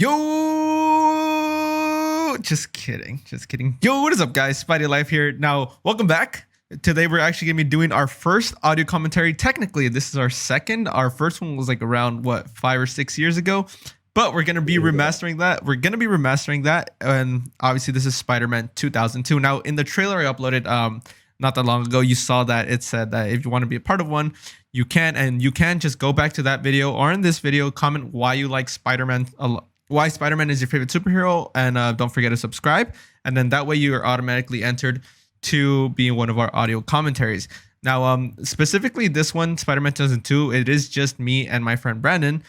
Yo, just kidding, just kidding. Yo, what is up, guys? Spidey Life here. Now, welcome back. Today, we're actually gonna be doing our first audio commentary. Technically, this is our second. Our first one was like around what 5 or 6 years ago, but we're gonna be remastering that. And obviously, this is Spider-Man 2002. Now, in the trailer I uploaded not that long ago, you saw that it said that if you want to be a part of one, you can, and you can just go back to that video or in this video, comment why you like Spider-Man. Why Spider-Man is your favorite superhero, and don't forget to subscribe, and then that way you are automatically entered to be one of our audio commentaries. Now, specifically this one, Spider-Man 2002, it is just me and my friend Brandon,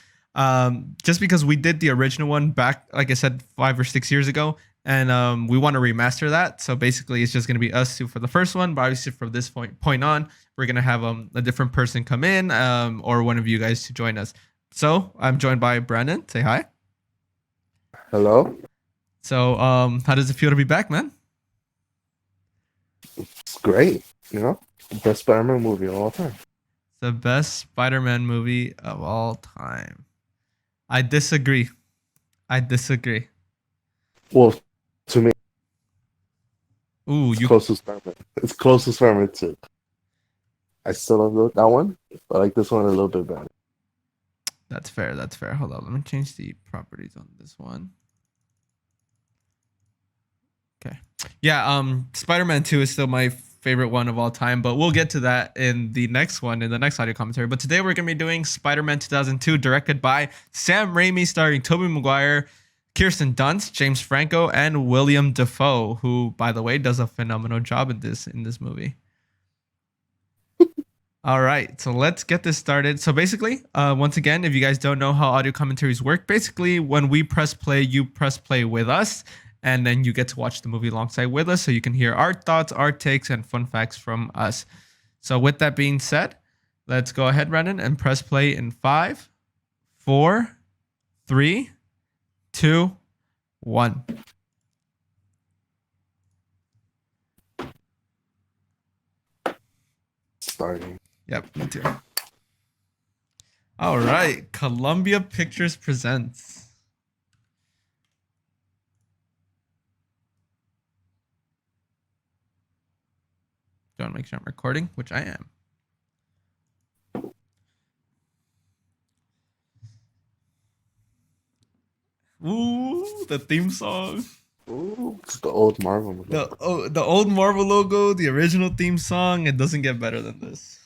just because we did the original one back, like I said, 5 or 6 years ago, and we want to remaster that. So basically, it's just going to be us two for the first one, but obviously from this point on, we're going to have a different person come in, or one of you guys to join us. So I'm joined by Brandon. Say hi. Hello. So, how does it feel to be back, man? It's great. You know, the best Spider-Man movie of all time. The best Spider-Man movie of all time. I disagree. Well, to me, Ooh, it's close to Spider-Man. It's close to Spider-Man 2. I still love that one, but I like this one a little bit better. That's fair. Hold on, let me change the properties on this one. Okay. Yeah, Spider-Man 2 is still my favorite one of all time, but we'll get to that in the next one, in the next audio commentary. But today we're going to be doing Spider-Man 2002, directed by Sam Raimi, starring Tobey Maguire, Kirsten Dunst, James Franco, and William Dafoe, who, by the way, does a phenomenal job in this movie. All right, so let's get this started. So basically, once again, if you guys don't know how audio commentaries work, basically when we press play, you press play with us, and then you get to watch the movie alongside with us, so you can hear our thoughts, our takes, and fun facts from us. So with that being said, let's go ahead, Brandon, and press play in 5, 4, 3, 2, 1. Starting. Yep, me too. All right, Columbia Pictures presents. Do you want to make sure I'm recording? Which I am. Ooh, the theme song. Ooh, it's the old Marvel movie. The old Marvel logo, the original theme song. It doesn't get better than this.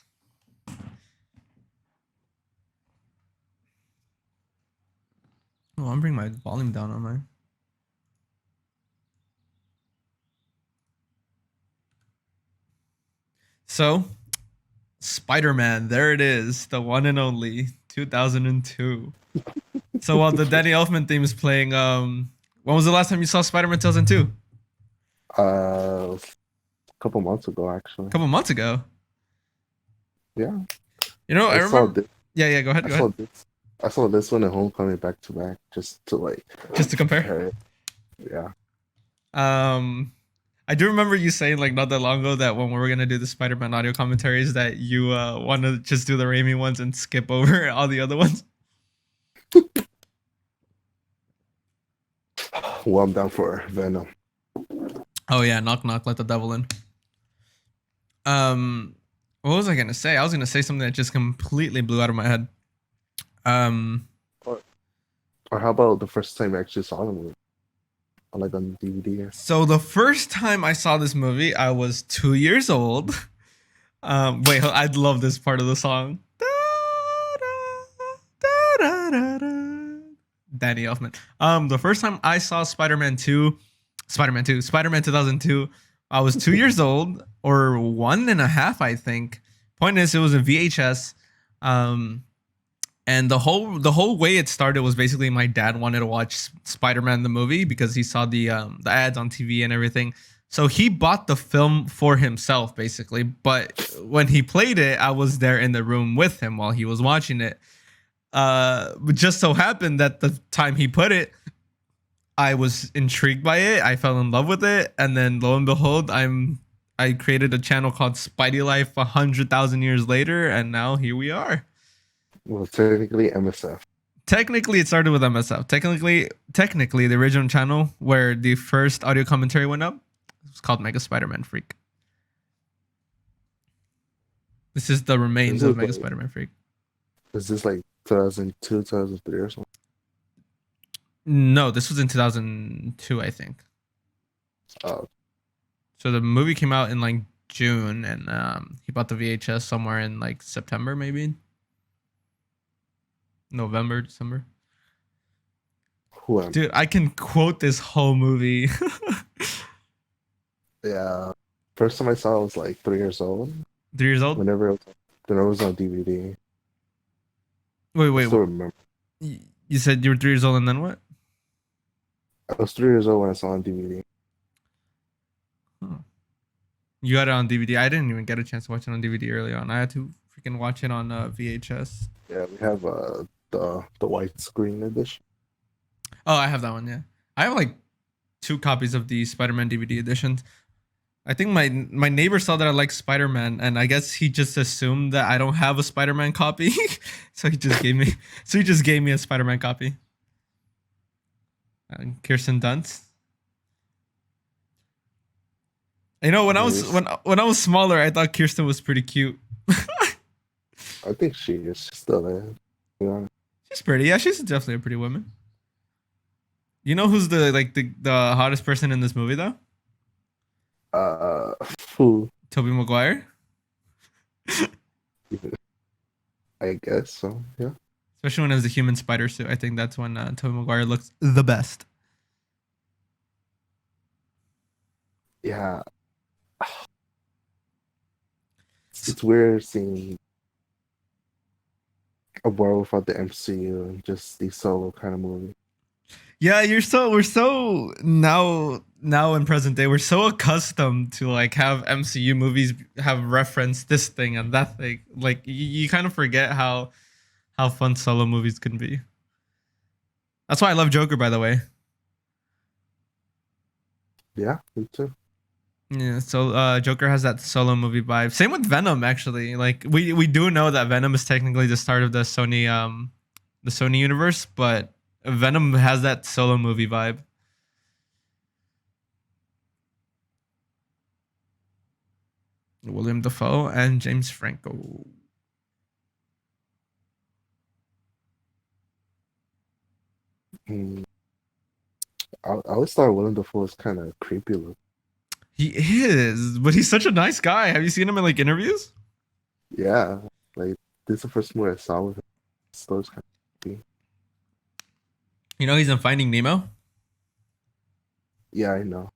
Oh, I'm bringing my volume down on mine. So, Spider-Man, there it is, the one and only 2002. So while the Danny Elfman theme is playing, when was the last time you saw Spider-Man 2002? A couple months ago, actually. A couple months ago. Yeah. You know, I remember. Yeah, go ahead. I saw this one at Homecoming back to back, just to compare it. Yeah. I do remember you saying like not that long ago that when we were gonna do the Spider-Man audio commentaries that you want to just do the Raimi ones and skip over all the other ones. Well, I'm down for Venom. Oh yeah, knock knock, let the devil in. What was I gonna say? I was gonna say something that just completely blew out of my head. Or how about the first time you actually saw the movie? Like on DVD. So the first time I saw this movie, I was 2 years old. Wait, I love this part of the song. Danny Elfman. The first time I saw Spider-Man 2002, I was 2 years old, or 1.5, I think. Point is, it was a VHS. And the whole way it started was basically my dad wanted to watch Spider-Man the movie because he saw the ads on TV and everything. So he bought the film for himself, basically. But when he played it, I was there in the room with him while he was watching it. But just so happened that the time he put it, I was intrigued by it. I fell in love with it, and then lo and behold, I created a channel called Spidey Life 100,000 years later, and now here we are. Well, technically MSF. Technically, it started with MSF. Technically, the original channel where the first audio commentary went up was called Mega Spider-Man Freak. This is the remains of Mega Spider-Man Freak. Is this like 2002, 2003 or something? No, this was in 2002, I think. Oh. So the movie came out in like June, and he bought the VHS somewhere in like September, maybe November, December. Dude, I can quote this whole movie. Yeah. First time I saw it was like 3 years old. 3 years old? Whenever it was on DVD. Wait. I still remember. You said you were 3 years old and then what? I was 3 years old when I saw it on DVD. Huh. You got it on DVD. I didn't even get a chance to watch it on DVD early on. I had to freaking watch it on VHS. Yeah, we have the widescreen edition. Oh, I have that one. Yeah, I have like 2 copies of the Spider-Man DVD editions. I think my neighbor saw that I like Spider-Man, and I guess he just assumed that I don't have a Spider-Man copy, so he just gave me a Spider-Man copy. Kirsten Dunst. You know, when I was smaller, I thought Kirsten was pretty cute. I think she is still there. Yeah. She's pretty. Yeah, she's definitely a pretty woman. You know who's the hottest person in this movie though? Who? Tobey Maguire. I guess so. Yeah. Especially when it was a human spider suit. I think that's when Tobey Maguire looks the best. Yeah. It's weird seeing a world without the MCU and just these solo kind of movies. Yeah, we're so now in present day, we're so accustomed to like have MCU movies have referenced this thing and that thing. Like you kind of forget how fun solo movies can be. That's why I love Joker, by the way. Yeah, me too. Yeah, so Joker has that solo movie vibe. Same with Venom, actually. Like we do know that Venom is technically the start of the Sony universe, but Venom has that solo movie vibe. William Dafoe and James Franco. I always thought William Dafoe was kind of creepy look. He is, but he's such a nice guy. Have you seen him in like interviews? Yeah, like this is the first movie I saw with him. Still kind of creepy. You know he's in Finding Nemo? Yeah, I know.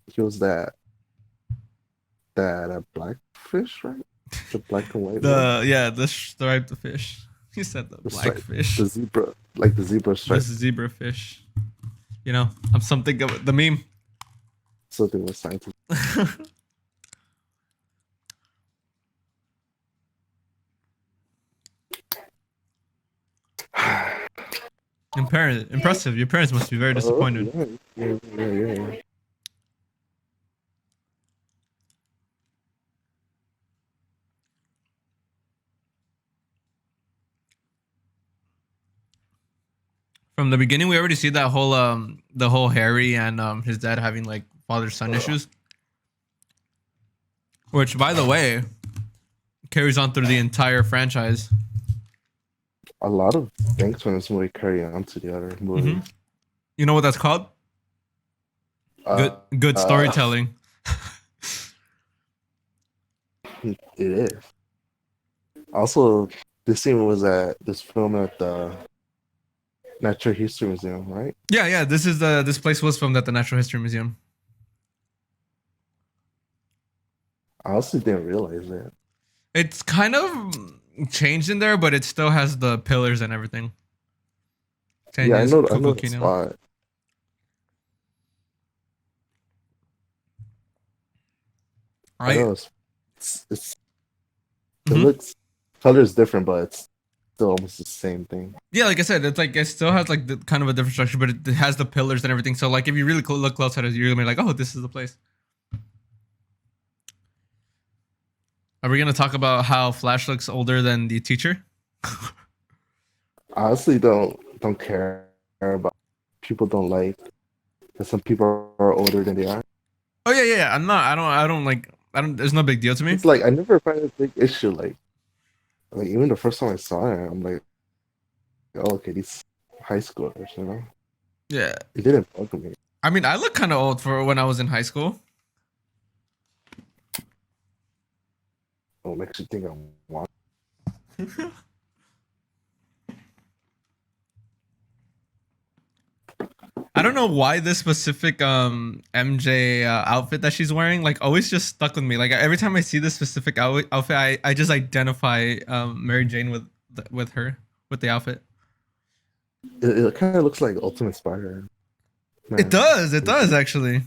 He was that black fish, right? The black and white. The striped fish. He said the black fish. The zebra, like the zebra stripe. This zebra fish. You know, I'm something of the meme. Something with scientists. Impressive. Your parents must be very disappointed. Yeah. From the beginning, we already see that whole the whole Harry and his dad having like father-son issues. Which, by the way, carries on through the entire franchise. A lot of things from this movie carry on to the other movies. Mm-hmm. You know what that's called? Good storytelling. It is. Also, this scene was filmed at the Natural History Museum, right? Yeah. This place was filmed at the Natural History Museum. I also didn't realize that. It's kind of changed in there, but it still has the pillars and everything. Yeah, I know the spot. Right. I know it looks color is different, but it's still almost the same thing. Yeah, like I said, it's like it still has like the kind of a different structure, but it has the pillars and everything. So like if you really look close at it, you're gonna be like, oh, this is the place. Are we gonna talk about how Flash looks older than the teacher? I honestly don't care about people don't like that some people are older than they are. Oh yeah, yeah, yeah. I'm not. I don't like. I don't. There's no big deal to me. It's like I never find a big issue. Like even the first time I saw it, I'm like, oh, okay, these high schoolers, you know. Yeah. It didn't bug me. I mean, I look kind of old for when I was in high school. Oh, makes you think I'm one. I don't know why this specific MJ outfit that she's wearing like always just stuck with me. Like every time I see this specific outfit, I just identify Mary Jane with her with the outfit. It kind of looks like Ultimate Spider. It does. It does actually.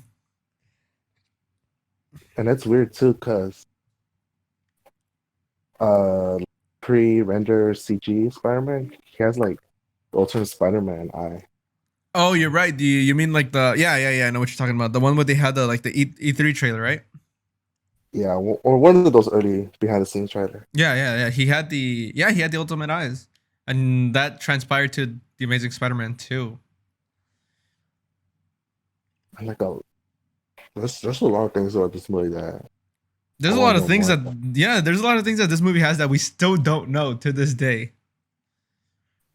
And that's weird too, cause pre-render CG Spider-Man, he has like Ultimate Spider-Man eye. Oh, you're right. Do you mean like the yeah? I know what you're talking about. The one where they had the like the E3 trailer, right? Yeah, or one of those early behind-the-scenes trailer. Yeah. He had the ultimate eyes, and that transpired to the Amazing Spider-Man 2. And like there's a lot of things about this movie that There's I a want lot to of know things more that about. there's a lot of things that this movie has that we still don't know to this day.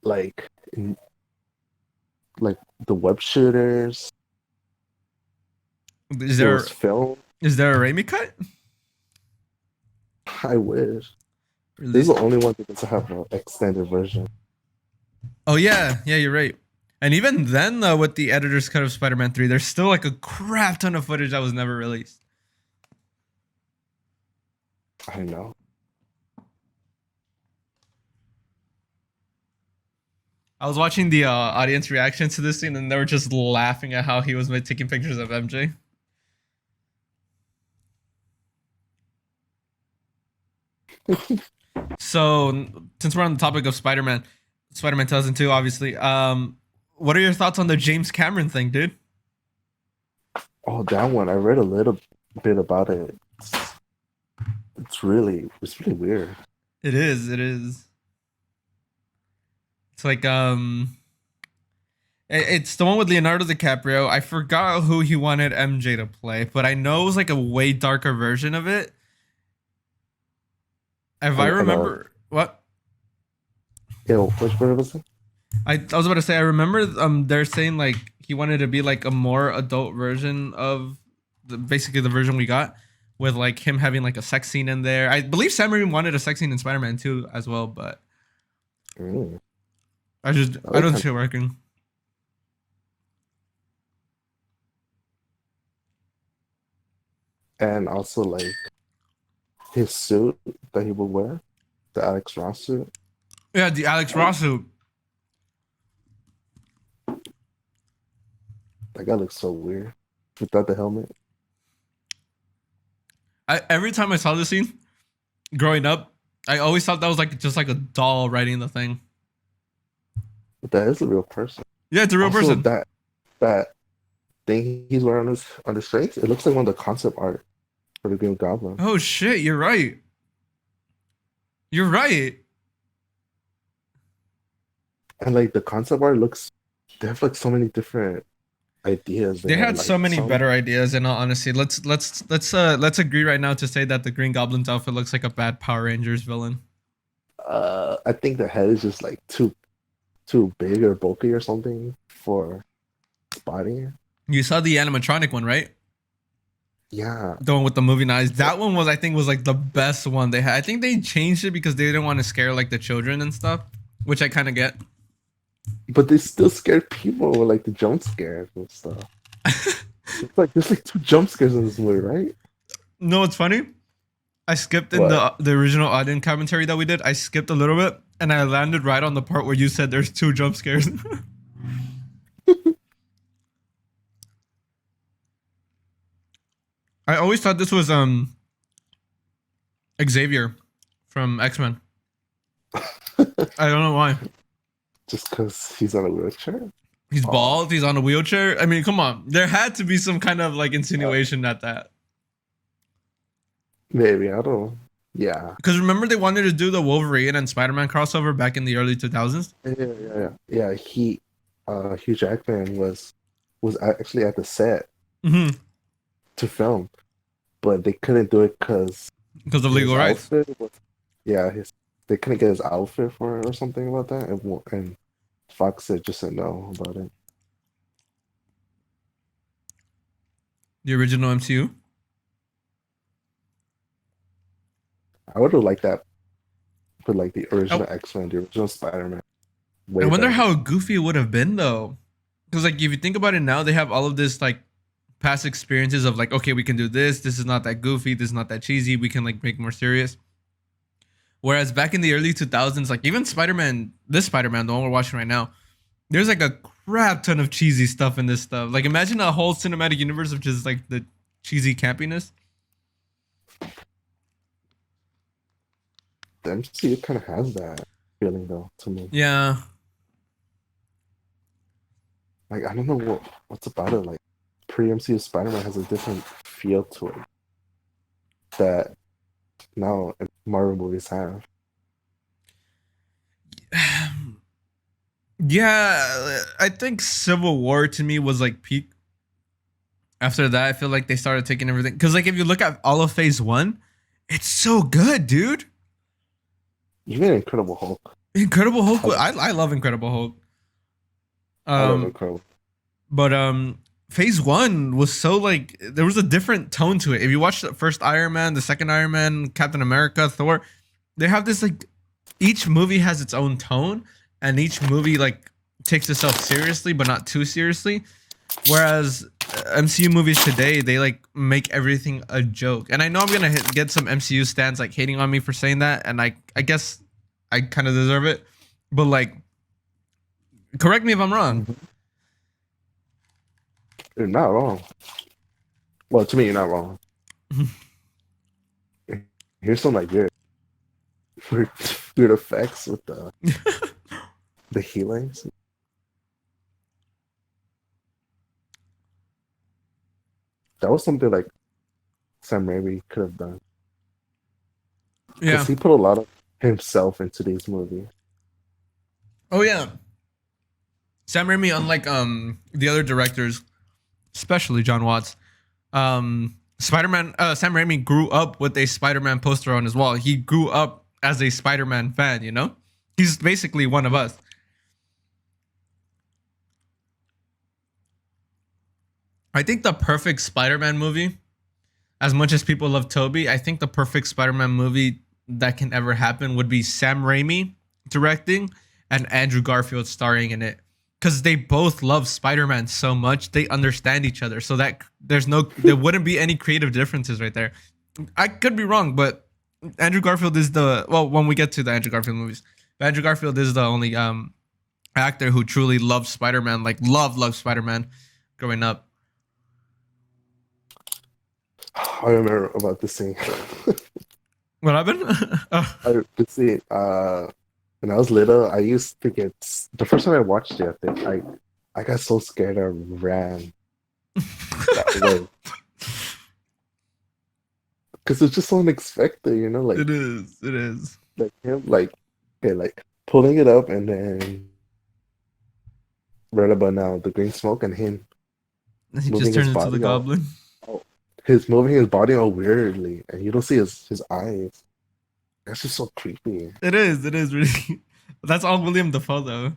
Like like the web shooters. Is There there was film. is there a Raimi cut? I wish. This is Released? the only one that doesn't have an extended version. Oh yeah, you're right. And even then, with the editor's cut of Spider-Man 3, there's still like a crap ton of footage that was never released. I know. I was watching the audience reactions to this scene, and they were just laughing at how he was taking pictures of MJ. So, since we're on the topic of Spider-Man 2002, obviously, what are your thoughts on the James Cameron thing, dude? Oh, that one. I read a little bit about it. It's really weird. It is. It is. It's like it's the one with Leonardo DiCaprio. I forgot who he wanted MJ to play, but I know it was like a way darker version of it. If I remember, what? Yeah, which one was it? I was about to say I remember they're saying like he wanted to be like a more adult version of basically the version we got with like him having like a sex scene in there. I believe Sam Raimi wanted a sex scene in Spider-Man 2 as well, but I don't see it working. And also like his suit that he would wear, the Alex Ross suit. Yeah, the Alex Ross suit. That guy looks so weird without the helmet. Every time I saw this scene growing up, I always thought that was like just like a doll writing the thing. But that is a real person. Yeah, it's a real Also, person. That thing he's wearing on his face, it looks like one of the concept art for the Green Goblin. Oh shit, you're right. You're right. And like the concept art looks, they have like so many different ideas. They had like, so many better ideas, in all honesty. Let's agree right now to say that the Green Goblin's outfit looks like a bad Power Rangers villain. I think the head is just like too big or bulky or something for Spidey. You saw the animatronic one, right? Yeah. The one with the moving eyes. That one was, I think, was like the best one they had. I think they changed it because they didn't want to scare like the children and stuff, which I kind of get. But they still scared people with like the jump scares and stuff. It's like there's like 2 jump scares in this movie, right? No, it's funny. I skipped in the original audience commentary that we did. I skipped a little bit, and I landed right on the part where you said there's 2 jump scares. I always thought this was Xavier from X-Men. I don't know why. Just because he's on a wheelchair? He's bald. He's on a wheelchair. I mean, come on. There had to be some kind of like insinuation at that. Maybe, I don't know. Yeah. Because remember they wanted to do the Wolverine and Spider-Man crossover back in the early 2000s. Yeah. Hugh Jackman was actually at the set Mm-hmm. to film, but they couldn't do it Because of his legal rights. outfit was, yeah, his they couldn't get his outfit for it or something about that, and Fox just said no about it. The original MCU. I would have liked that for like the I, original X-Men, the original Spider-Man, I way wonder better. how goofy it would have been though. Because like if you think about it now, they have all of this like past experiences of like, okay, we can do this. This is not that goofy. This is not that cheesy. We can like make more serious. Whereas back in the early 2000s, like even Spider-Man, this Spider-Man, the one we're watching right now, there's like a crap ton of cheesy stuff in this stuff. Like imagine a whole cinematic universe of just like the cheesy campiness. The MCU kind of has that feeling though to me. Yeah. Like I don't know what's about it. Like pre-MCU Spider-Man has a different feel to it that now Marvel movies have. Yeah, I think Civil War to me was like peak. After that, I feel like they started taking everything. Because like if you look at all of Phase One, it's so good, dude. Even Incredible Hulk. Incredible Hulk. I love, I love Incredible Hulk. I love Um, Incredible. but Phase One was so like there was a different tone to it. If you watch the first Iron Man, the second Iron Man, Captain America, Thor, they have this like each movie has its own tone, and each movie like takes itself seriously, but not too seriously. Whereas MCU movies today, they like make everything a joke. And I know I'm gonna get some MCU stands like hating on me for saying that, and I guess I kind of deserve it. But like, correct me if I'm wrong. Mhm. You're not wrong. Well, to me, you're not wrong. Here's some like weird, weird effects with the healings. That was something like Sam Raimi could have done Yeah. because he put a lot of himself into these movies. Oh yeah. Sam Raimi, unlike the other directors, especially John Watts, Spider-Man, Sam Raimi grew up with a Spider-Man poster on his wall. He grew up as a Spider-Man fan. You know, he's basically one of us. I think the perfect Spider-Man movie, as much as people love Toby, I think the perfect Spider-Man movie that can ever happen would be Sam Raimi directing and Andrew Garfield starring in it. Because they both love Spider-Man so much, they understand each other. So that there wouldn't be any creative differences right there. I could be wrong, but Andrew Garfield is the well, when we get to the Andrew Garfield movies, but Andrew Garfield is the only actor who truly loves Spider-Man, like love Spider-Man growing up. I remember about this scene. What happened? This scene. When I was little, I used to get the first time I watched it. I got so scared I ran that way because it's just so unexpected, you know, It is. It is. like him, like okay, like pulling it up and then right about now the green smoke and him And he just moving his turns into the body all, Goblin. all his moving his body all weirdly, and you don't see his eyes. That's just so creepy. It is. It is really. That's all William Dafoe though.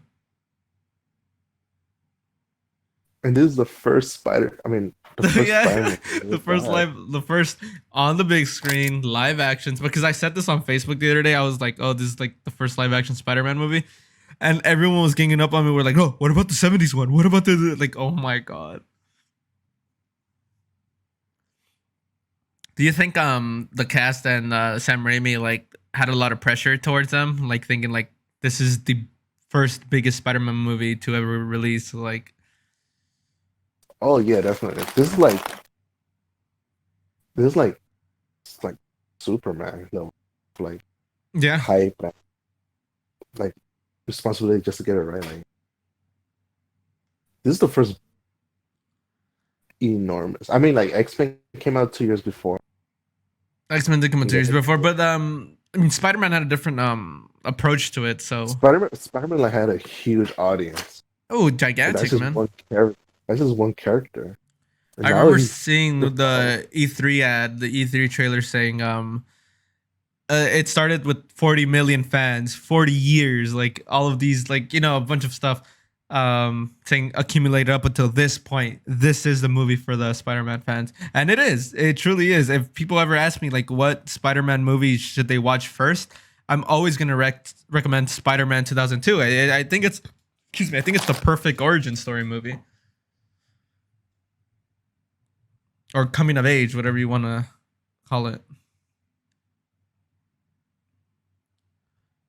And this is the first Spider. I mean, the first Yeah, Spider-Man. the first on the big screen live actions. Because I said this on Facebook the other day. I was like, "Oh, this is like the first live action Spider-Man movie," and everyone was ganging up on me. We're like, "Oh, what about the '70s one? What about the like?" Oh my god. Do you think the cast and Sam Raimi like had a lot of pressure towards them, like thinking like this is the first biggest Spider-Man movie to ever release? Like, Oh yeah, definitely. This is like it's like Superman level, like yeah, hype, and, like responsibility just to get it right. Like this is the first enormous. I mean, like X-Men came out 2 years before, X-Men did Yeah. commentaries before, but I mean, Spider-Man had a different approach to it. So, Spider-Man like had a huge audience. oh, And that's gigantic, just man. one character. That's just one character. And I now remember he's seeing the E3 ad, the E3 trailer saying, it started with 40 million fans, 40 years, like all of these, like, you know, a bunch of stuff, saying accumulated up until this point. This is the movie for the Spider-Man fans. And it truly is. If people ever ask me, like, what Spider-Man movie should they watch first, I'm always going to recommend Spider-Man 2002. I think it's, excuse me, I think it's the perfect origin story movie. Or coming of age, whatever you want to call it.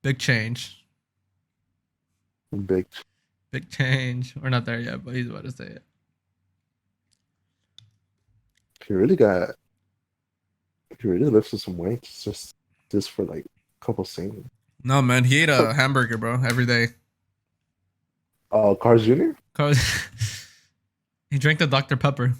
Big change. big. Big change. We're not there yet, but he's about to say it. He really lifted some weight just for like a couple scenes. No, man, he ate a hamburger, bro, every day. Cars Jr. Cause he drank the Dr. Pepper.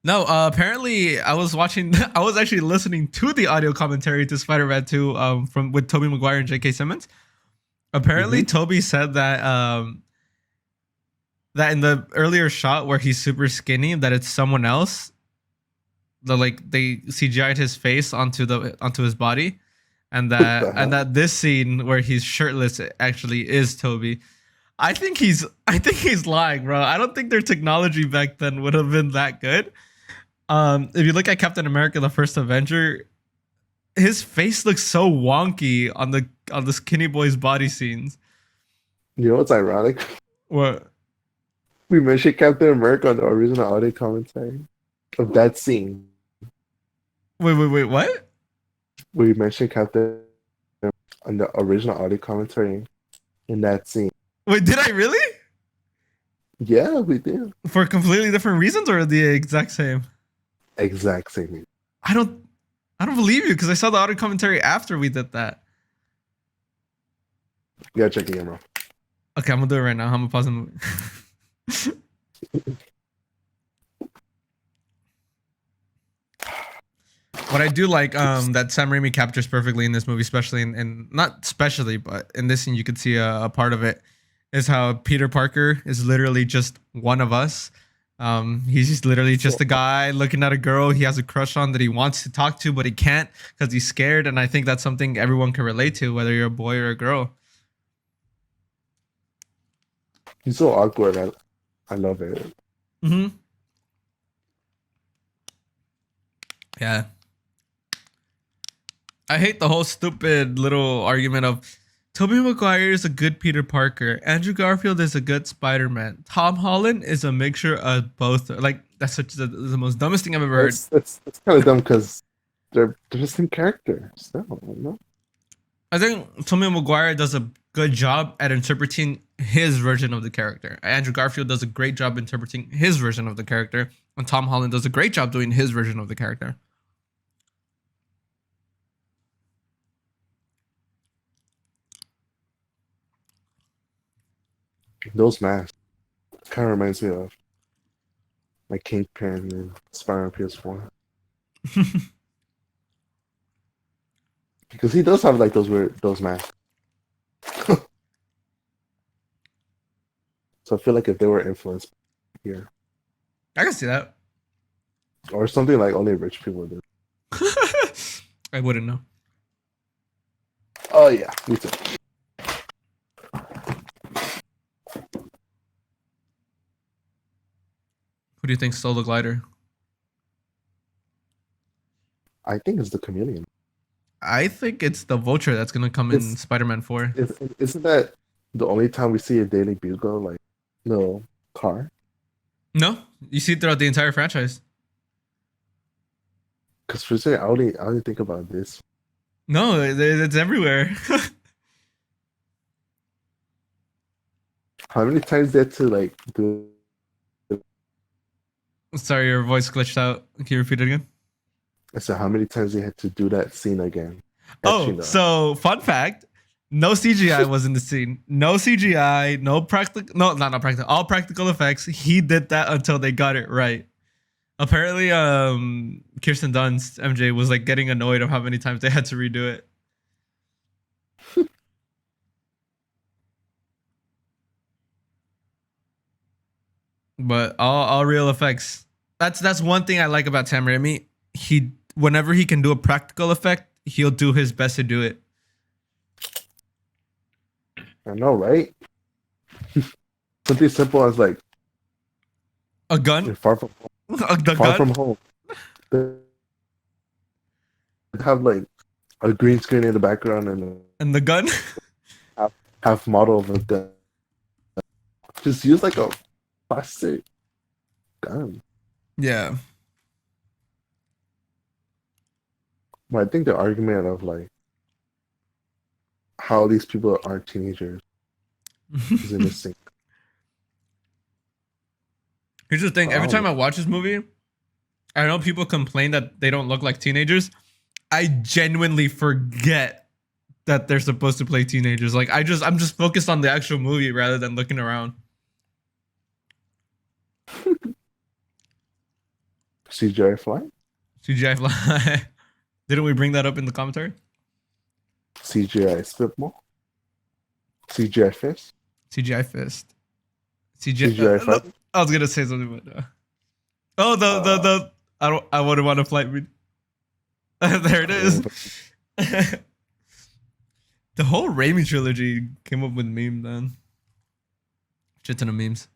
No, apparently I was actually listening to the audio commentary to Spider-Man 2 from with Tobey Maguire and J.K. Simmons. Apparently, Tobey said that that in the earlier shot where he's super skinny, that it's someone else. They CGI'd his face onto his body, and that this scene where he's shirtless actually is Tobey. I think he's lying, bro. I don't think their technology back then would have been that good. If you look at Captain America: The First Avenger, his face looks so wonky on the skinny boy's body scenes. You know what's ironic? What? We mentioned Captain America on the original audio commentary of that scene. Wait, what? We mentioned Captain on the original audio commentary in that scene. Wait, did I really? Yeah, we did. For completely different reasons or the exact same? Exact same. I don't believe you because I saw the audio commentary after we did that. You gotta check it again, bro. Okay, I'm gonna do it right now. I'm gonna pause the movie. What I do like that Sam Raimi captures perfectly in this movie, especially in not especially, but in this scene you could see a part of it, is how Peter Parker is literally just one of us. He's just literally just a guy looking at a girl he has a crush on that he wants to talk to, but he can't because he's scared. And I think that's something everyone can relate to, whether you're a boy or a girl. He's so awkward. I love it. Mm-hmm. Yeah. I hate the whole stupid little argument of Tobey Maguire is a good Peter Parker. Andrew Garfield is a good Spider-Man. Tom Holland is a mixture of both. Like, that's such the most dumbest thing I've ever heard. It's kind of dumb because they're the same character. So, no? I think Tobey Maguire does a good job at interpreting his version of the character. Andrew Garfield does a great job interpreting his version of the character. And Tom Holland does a great job doing his version of the character. Those masks kind of reminds me of like Kingpin and Spider-Man PS4. Because he does have like those masks. So I feel like if they were influenced here, I can see that. or something like only rich people do. I wouldn't know. Oh yeah, me too. Who do you think stole the glider? I think it's the Chameleon. I think it's the Vulture that's gonna come in Spider-Man 4. Isn't that the only time we see a Daily Bugle like little car? No, you see it throughout the entire franchise. Because for a second, I only think about this. No, it's everywhere. How many times they had to like do? Sorry, your voice glitched out. Can you repeat it again? I said, how many times they had to do that scene again? Oh, so fun fact. No CGI was in the scene. No CGI, no practical, no, not practical, all practical effects. He did that until they got it right. Apparently, Kirsten Dunst MJ was like getting annoyed of how many times they had to redo it. But all real effects. That's one thing I like about Sam Raimi. He whenever he can do a practical effect, he'll do his best to do it. I know, right? Something simple as like A gun, far from the far gun, from home. They have like a green screen in the background and and the gun. half model of a gun. Just use like a plastic gun. Yeah. But I think the argument of like how these people are teenagers is in the sink. Here's the thing. Every Wow. time I watch this movie, I know people complain that they don't look like teenagers. I genuinely forget that they're supposed to play teenagers. Like I'm just focused on the actual movie rather than looking around. CGI fly? CGI fly. Didn't we bring that up in the commentary? CGI spitball? CGI fist? CGI fist. CGI. CGI No, fight? I was gonna say something, but oh, the I wouldn't want to flight me. There it is. The whole Raimi trilogy came up with memes, man. Shit ton of memes.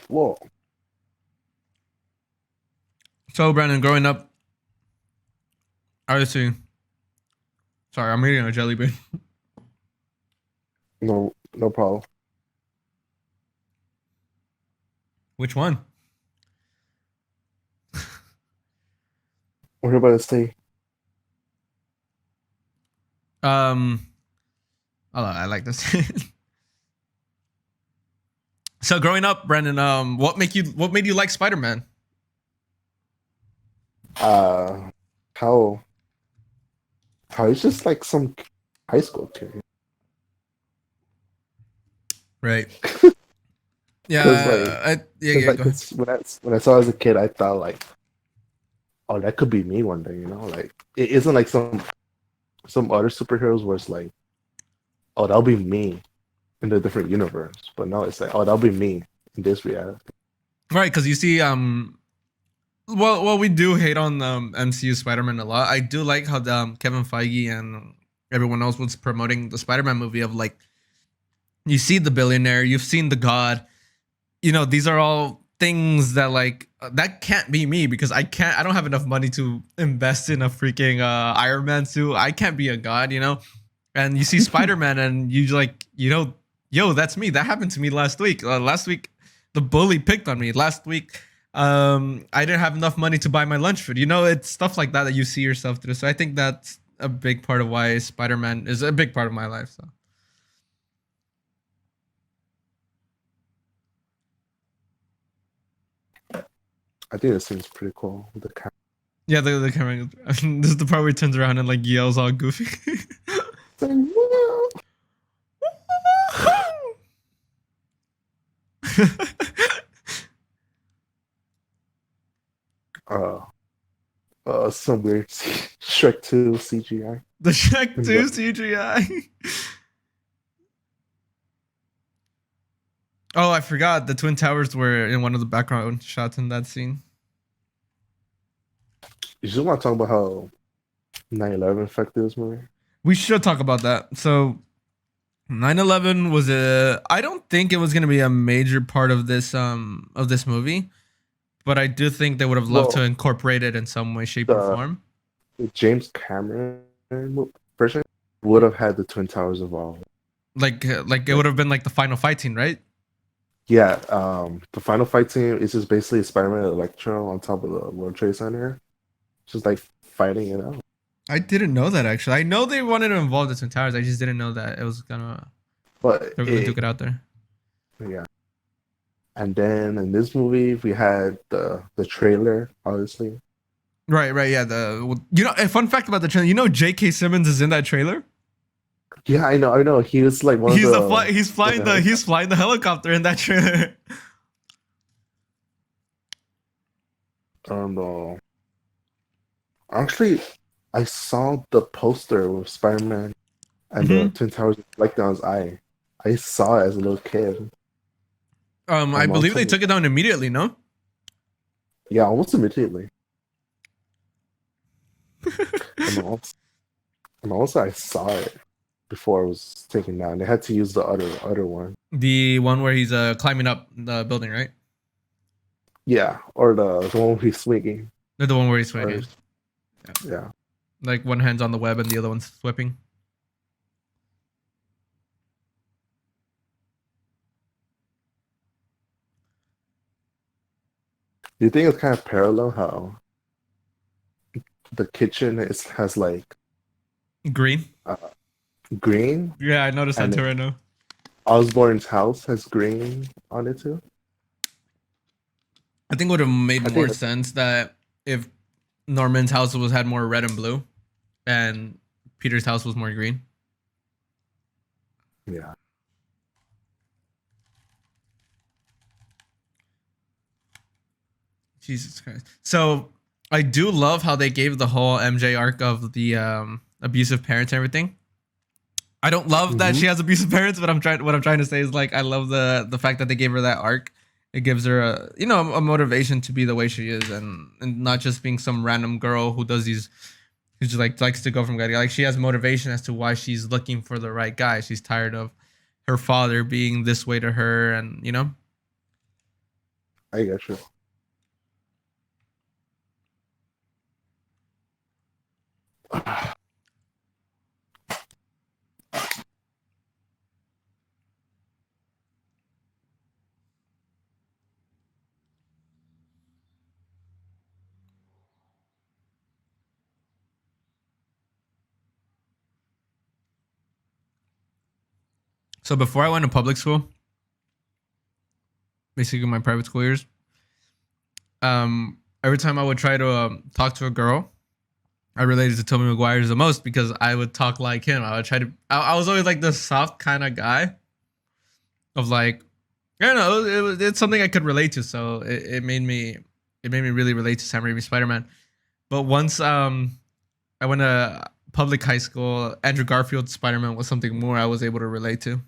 Whoa. So, Brandon, growing up, obviously, sorry, I'm eating a jelly bean. No problem. Which one? What are you about to say? Oh, I like this. So, growing up, Brandon, what made you like Spider-Man? How he's just like some high school kid. Right. Because Yeah. yeah, Go ahead. when I saw as a kid, I thought like, oh, that could be me one day. You know, like it isn't like some other superheroes where it's like, oh, that'll be me in a different universe. But no, it's like, oh, that'll be me in this reality. Right, because you see, well, we do hate on MCU Spider-Man a lot. I do like how Kevin Feige and everyone else was promoting the Spider-Man movie of like, you see the billionaire, you've seen the god. You know, these are all things that like that can't be me because I don't have enough money to invest in a freaking Iron Man suit. I can't be a god, you know. And you see Spider-Man and you like, you know, yo, that's me. That happened to me last week. Last week the bully picked on me. Last week I didn't have enough money to buy my lunch food. You know, it's stuff like that that you see yourself through. So I think that's a big part of why Spider-Man is a big part of my life. So I think this seems pretty cool with the camera. yeah, the camera. This is the part where he turns around and like yells all goofy. It's like, whoa. Some weird Shrek 2 CGI. The Shrek 2 CGI. Oh, I forgot. The Twin Towers were in one of the background shots in that scene. You just want to talk about how 9/11 affected this movie? We should talk about that. So 9/11 was I don't think it was going to be a major part of this movie, but I do think they would have loved to incorporate it in some way, shape, or form. The James Cameron version would have had the Twin Towers involved. Like it would have been like the final fight scene, right? Yeah, the final fight scene is just basically Spider-Man and Electro on top of the World Trade Center, just like fighting it out. I didn't know that actually. I know they wanted to involve the Twin Towers. I just didn't know that it was gonna. But They're gonna duke it out there. Yeah. And then in this movie, we had the trailer, obviously. Right, yeah. A fun fact about the trailer. You know, J.K. Simmons is in that trailer. Yeah, I know, I know. He was like one of the. He's flying the helicopter in that trailer. I don't know. Actually, I saw the poster with Spider-Man and the Hmm. Twin Towers like down his eye. I saw it as a little kid. My I mom believe they told me, took it down immediately. No. yeah, almost immediately. And also, and also, I saw it before it was taken down. They had to use the other one. The one where he's climbing up the building, right? Yeah, or the one he's swinging. The one where he's Or swinging. Yeah. yeah. Like one hand's on the web and the other one's whipping. Do you think it's kind of parallel how the kitchen has like Green. uh, green Yeah, I noticed that and too right now. Osborn's house has green on it too? I think it would have made I think more sense that if Norman's house was had more red and blue, and Peter's house was more green. yeah. Jesus Christ. So I do love how they gave the whole MJ arc of the abusive parents and everything. I don't love that Hmm. she has abusive parents, but what I'm trying to say is like I love the fact that they gave her that arc. It gives her a motivation to be the way she is and not just being some random girl who does these who just like likes to go from guy to guy. Like she has motivation as to why she's looking for the right guy. She's tired of her father being this way to her and I get you. So before I went to public school, basically my private school years, every time I would try to talk to a girl, I related to Tommy Maguire's the most because I would talk like him. I would try to. I was always like the soft kind of guy of like, I don't know. It's something I could relate to, so it made me really relate to Sam Raimi Spider Man. But once I went to public high school, Andrew Garfield's Spider Man was something more I was able to relate to.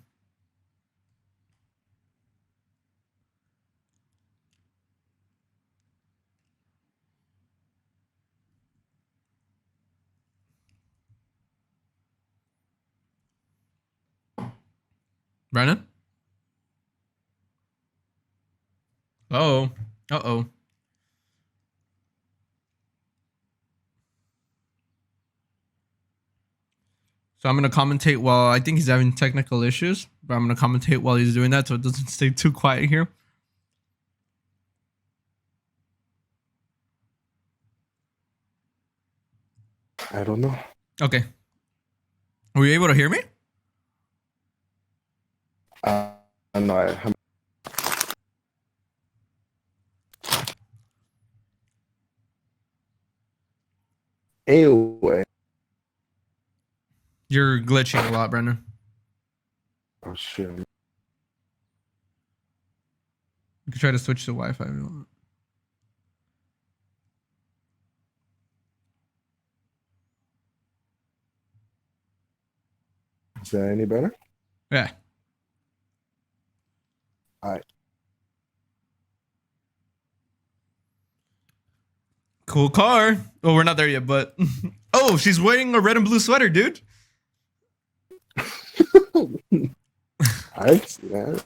Brandon? Oh, oh. So I'm gonna commentate while I think he's having technical issues, but I'm gonna commentate while he's doing that so it doesn't stay too quiet here. I don't know. Okay. Were you able to hear me? I don't know. Anyway. You're glitching a lot, Brandon. Oh shit. You can try to switch to Wi-Fi if you want. Is that any better? Yeah. Alright. Cool car. Well, we're not there yet, but oh, she's wearing a red and blue sweater, dude. I see that.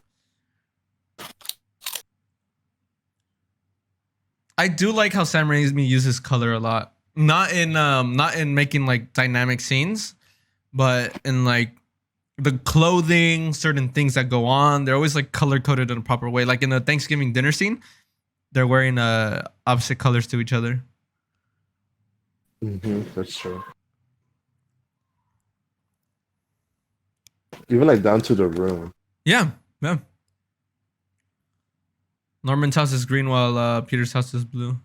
I do like how Sam Raimi uses color a lot. Not in making like dynamic scenes, but in like the clothing, certain things that go on. They're always like color coded in a proper way. Like in the Thanksgiving dinner scene, they're wearing opposite colors to each other. That's true. Even like down to the room. Yeah, yeah. Norman's house is green while Peter's house is blue.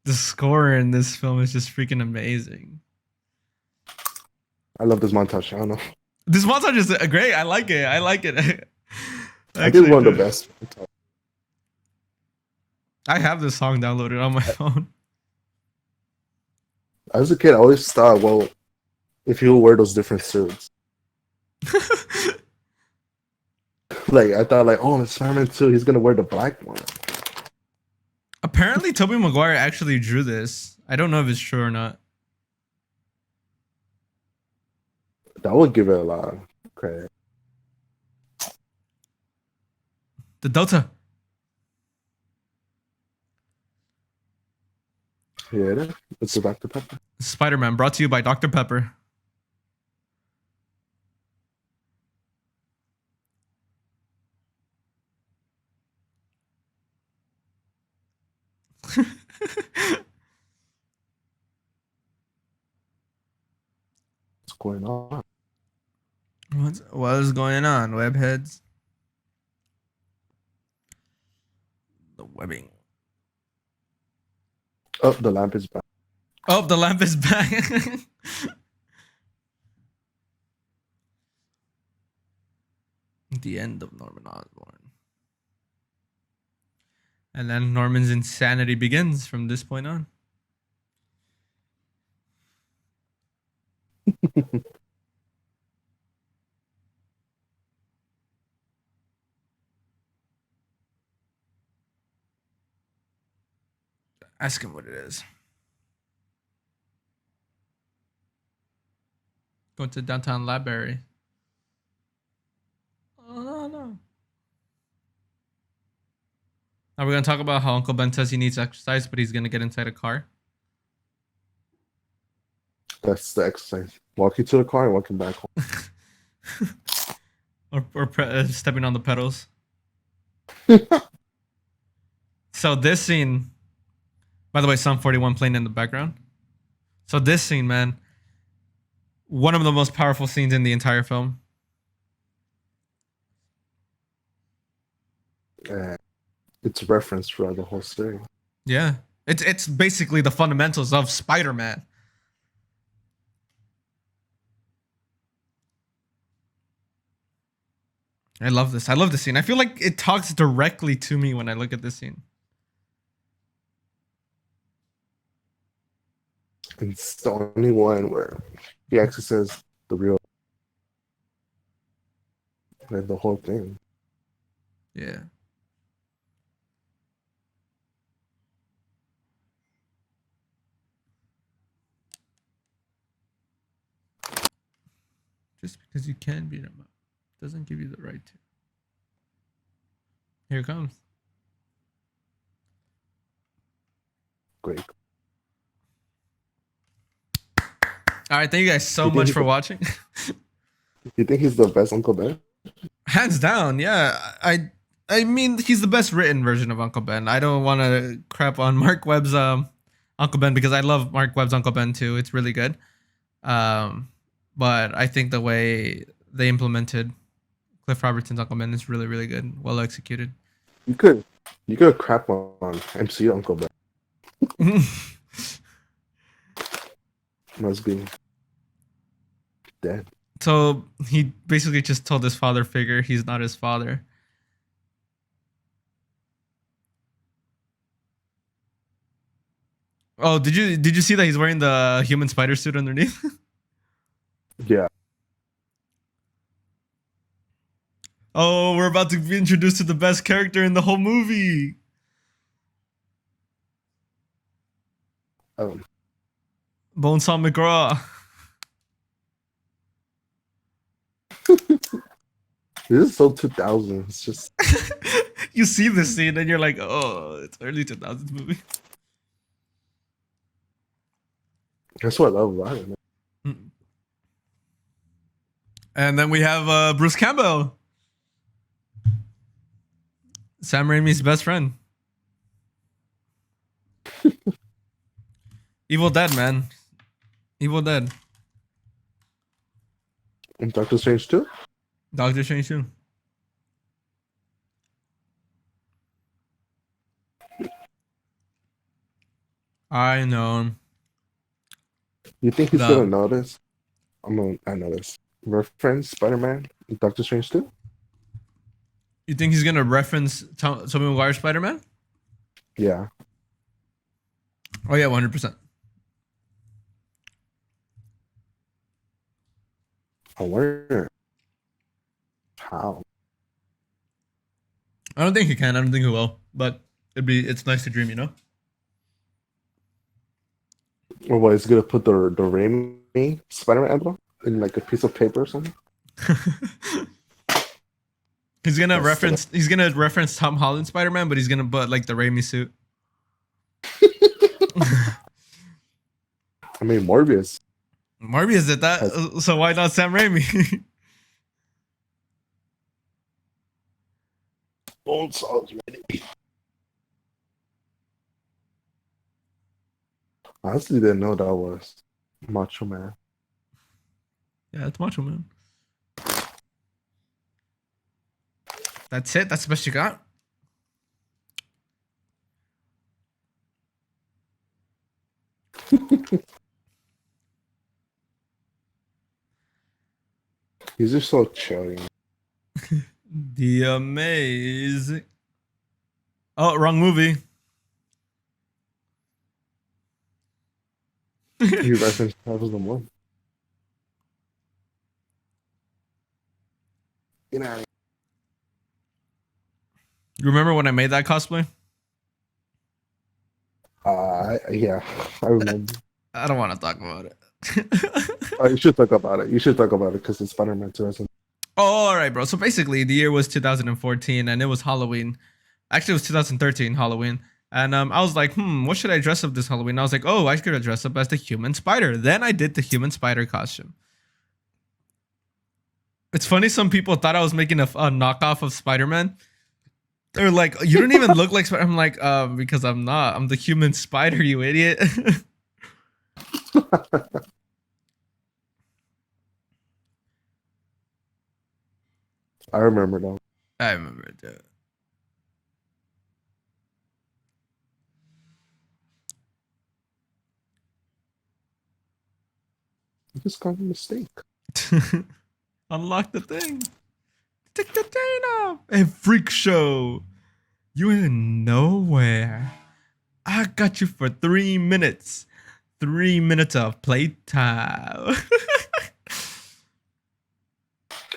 The score in this film is just freaking amazing. I love this montage. I don't know. This montage is great. I like it. I like it. I think one of the best. I have this song downloaded on my phone. As a kid, I always thought, well, if you wear those different suits, like I thought, like, oh, in Spider-Man 2, he's gonna wear the black one. Apparently, Tobey Maguire actually drew this. I don't know if it's true or not. That would give it a lot of credit. The Delta. Yeah, it's the Dr. Pepper. Spider-Man brought to you by Dr. Pepper. What's going on? What is going on, webheads? The webbing. Oh, the lamp is back. Oh, the lamp is back. The end of Norman Osborn. And then Norman's insanity begins from this point on. Ask him what it is. Going to downtown library. Oh, no. Now we're going to talk about how Uncle Ben says he needs exercise, but he's going to get inside a car. That's the exercise. Walking to the car and walking back home. or stepping on the pedals. So this scene, by the way, Psalm 41 playing in the background. So this scene, man, one of the most powerful scenes in the entire film. It's referenced throughout the whole series. Yeah. It's basically the fundamentals of Spider-Man. I love this. I love this scene. I feel like it talks directly to me when I look at this scene. It's the only one where he actually says the real, like the whole thing. Yeah. Just because you can beat him up doesn't give you the right to. Here it comes. Great. All right, thank you guys so much for watching. You think he's the best Uncle Ben? Hands down, yeah. I mean, he's the best written version of Uncle Ben. I don't want to crap on Mark Webb's Uncle Ben because I love Mark Webb's Uncle Ben too. It's really good. But I think the way they implemented Cliff Robertson's Uncle Ben is really, really good. Well executed. You could crap on MCU Uncle Ben. Must be dead. So he basically just told his father figure he's not his father. Oh, did you see that he's wearing the human spider suit underneath? Yeah. Oh, we're about to be introduced to the best character in the whole movie. Bonesaw McGraw. This is so 2000. It's just You see this scene and you're like, oh, it's early 2000s movie. that's what I love about it, man. And then we have Bruce Campbell, Sam Raimi's best friend. Evil Dead, man. Evil Dead. And Doctor Strange too? Doctor Strange too. I know. You think he's gonna The notice? I know this. Reference Spider-Man, Doctor Strange too. You think he's gonna reference Tobey Maguire Spider-Man? Yeah, Oh yeah, 100%. I wonder how. I don't think he can. I don't think he will. But it's nice to dream, you know. Or what? Is he gonna put the Raimi Spider-Man envelope in like a piece of paper or something? He's gonna That's so. reference. He's gonna reference Tom Holland Spider-Man, but he's gonna put like the Raimi suit. I mean, Morbius Morbius did that, has so why not Sam Raimi? bone saws ready. I honestly didn't know that was Macho Man. Yeah, it's Macho Man. That's it. That's the best you got. He's just so chill. You know? The amazing. Oh, wrong movie. He referenced that was the one. You know. You remember when I made that cosplay? Yeah, I remember. I don't want to talk about it. You should talk about it. You should talk about it because it's Spider-Man 2. Oh, all right, bro. So basically, the year was 2014, and it was Halloween. Actually, it was 2013 Halloween. And I was like, what should I dress up this Halloween? I was like, oh, I could dress up as the human spider. Then I did the human spider costume. It's funny, some people thought I was making a knockoff of Spider-Man. They're like, you don't even look like Spider. I'm like, because I'm not. I'm the human spider, you idiot. I remember now. I remember that. You just got a mistake. Unlock the thing. Take the data. A freak show. You in nowhere. I got you for 3 minutes. 3 minutes of playtime.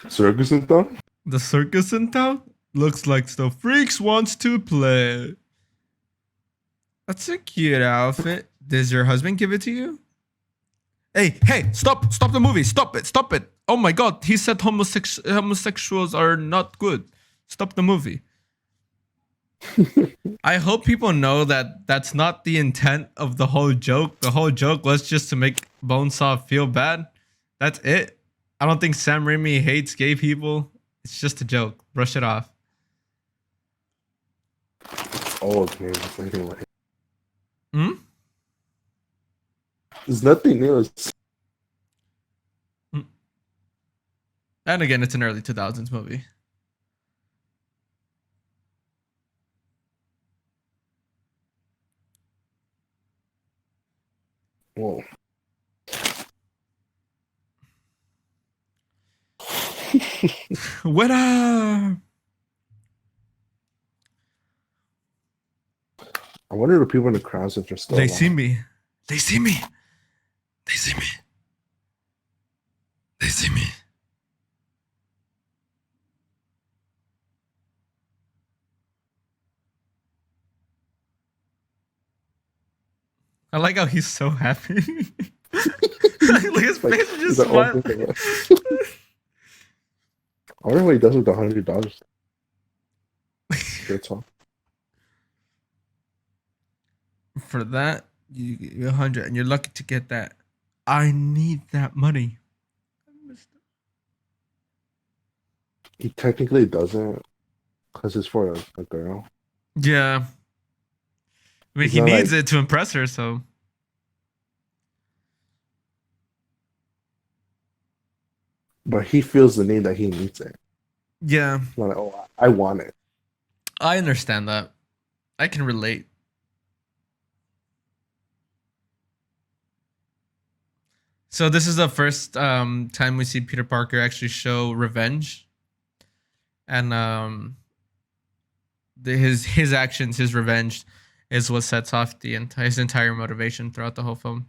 Circus in town? The circus in town? Looks like the freaks wants to play. That's a cute outfit. Does your husband give it to you? Hey, stop the movie. Stop it. Oh my god, he said homosexuals are not good. Stop the movie. I hope people know that that's not the intent of the whole joke. The whole joke was just to make Bonesaw feel bad. That's it. I don't think Sam Raimi hates gay people. It's just a joke. Brush it off. Old man. Anyway. Hmm? There's nothing new. And again, it's an early 2000s movie. Whoa. What up? I wonder if people in the crowds if they're still They alive. see me. They see me. They see me. They see me. I like how he's so happy. Look, his Like, face is he's just like, oh, smiling. I wonder what he does with $100. Good talk. For that, you get 100, and you're lucky to get that. I need that money. He technically doesn't because it's for a girl. Yeah. I mean, He's he not needs like- it to impress her, so. But he feels the need that he needs it. Yeah. Not like, oh, I want it. I understand that. I can relate. So this is the first time we see Peter Parker actually show revenge, and his actions, his revenge, is what sets off his entire motivation throughout the whole film.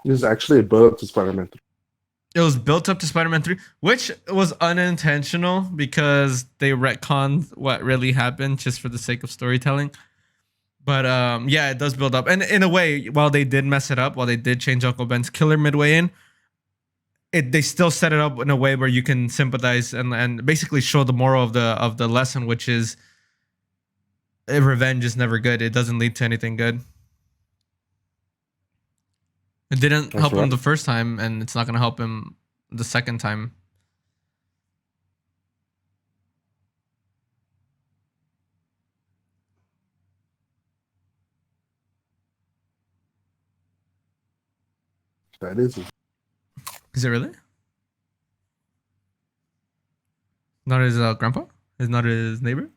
This is actually a build up to Spider-Man 3. It was built up to Spider-Man 3, which was unintentional because they retconned what really happened just for the sake of storytelling. But yeah, it does build up. And in a way, while they did mess it up, while they did change Uncle Ben's killer midway in, they still set it up in a way where you can sympathize and basically show the moral of the lesson, which is revenge is never good. It doesn't lead to anything good. It didn't help him the first time, and it's not going to help him the second time. That is. Is it really? Not his grandpa? Is not his neighbor?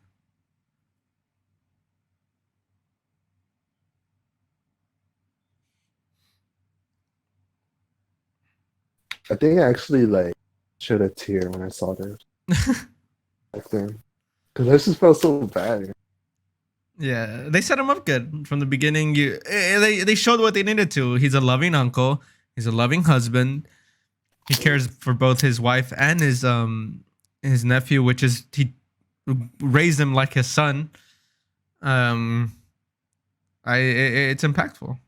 I think I actually like shed a tear when I saw this. Back then. Because I just felt so bad. Yeah, they set him up good from the beginning. They showed what they needed to. He's a loving uncle. He's a loving husband. He cares for both his wife and his nephew, which is he raised him like his son. It's impactful.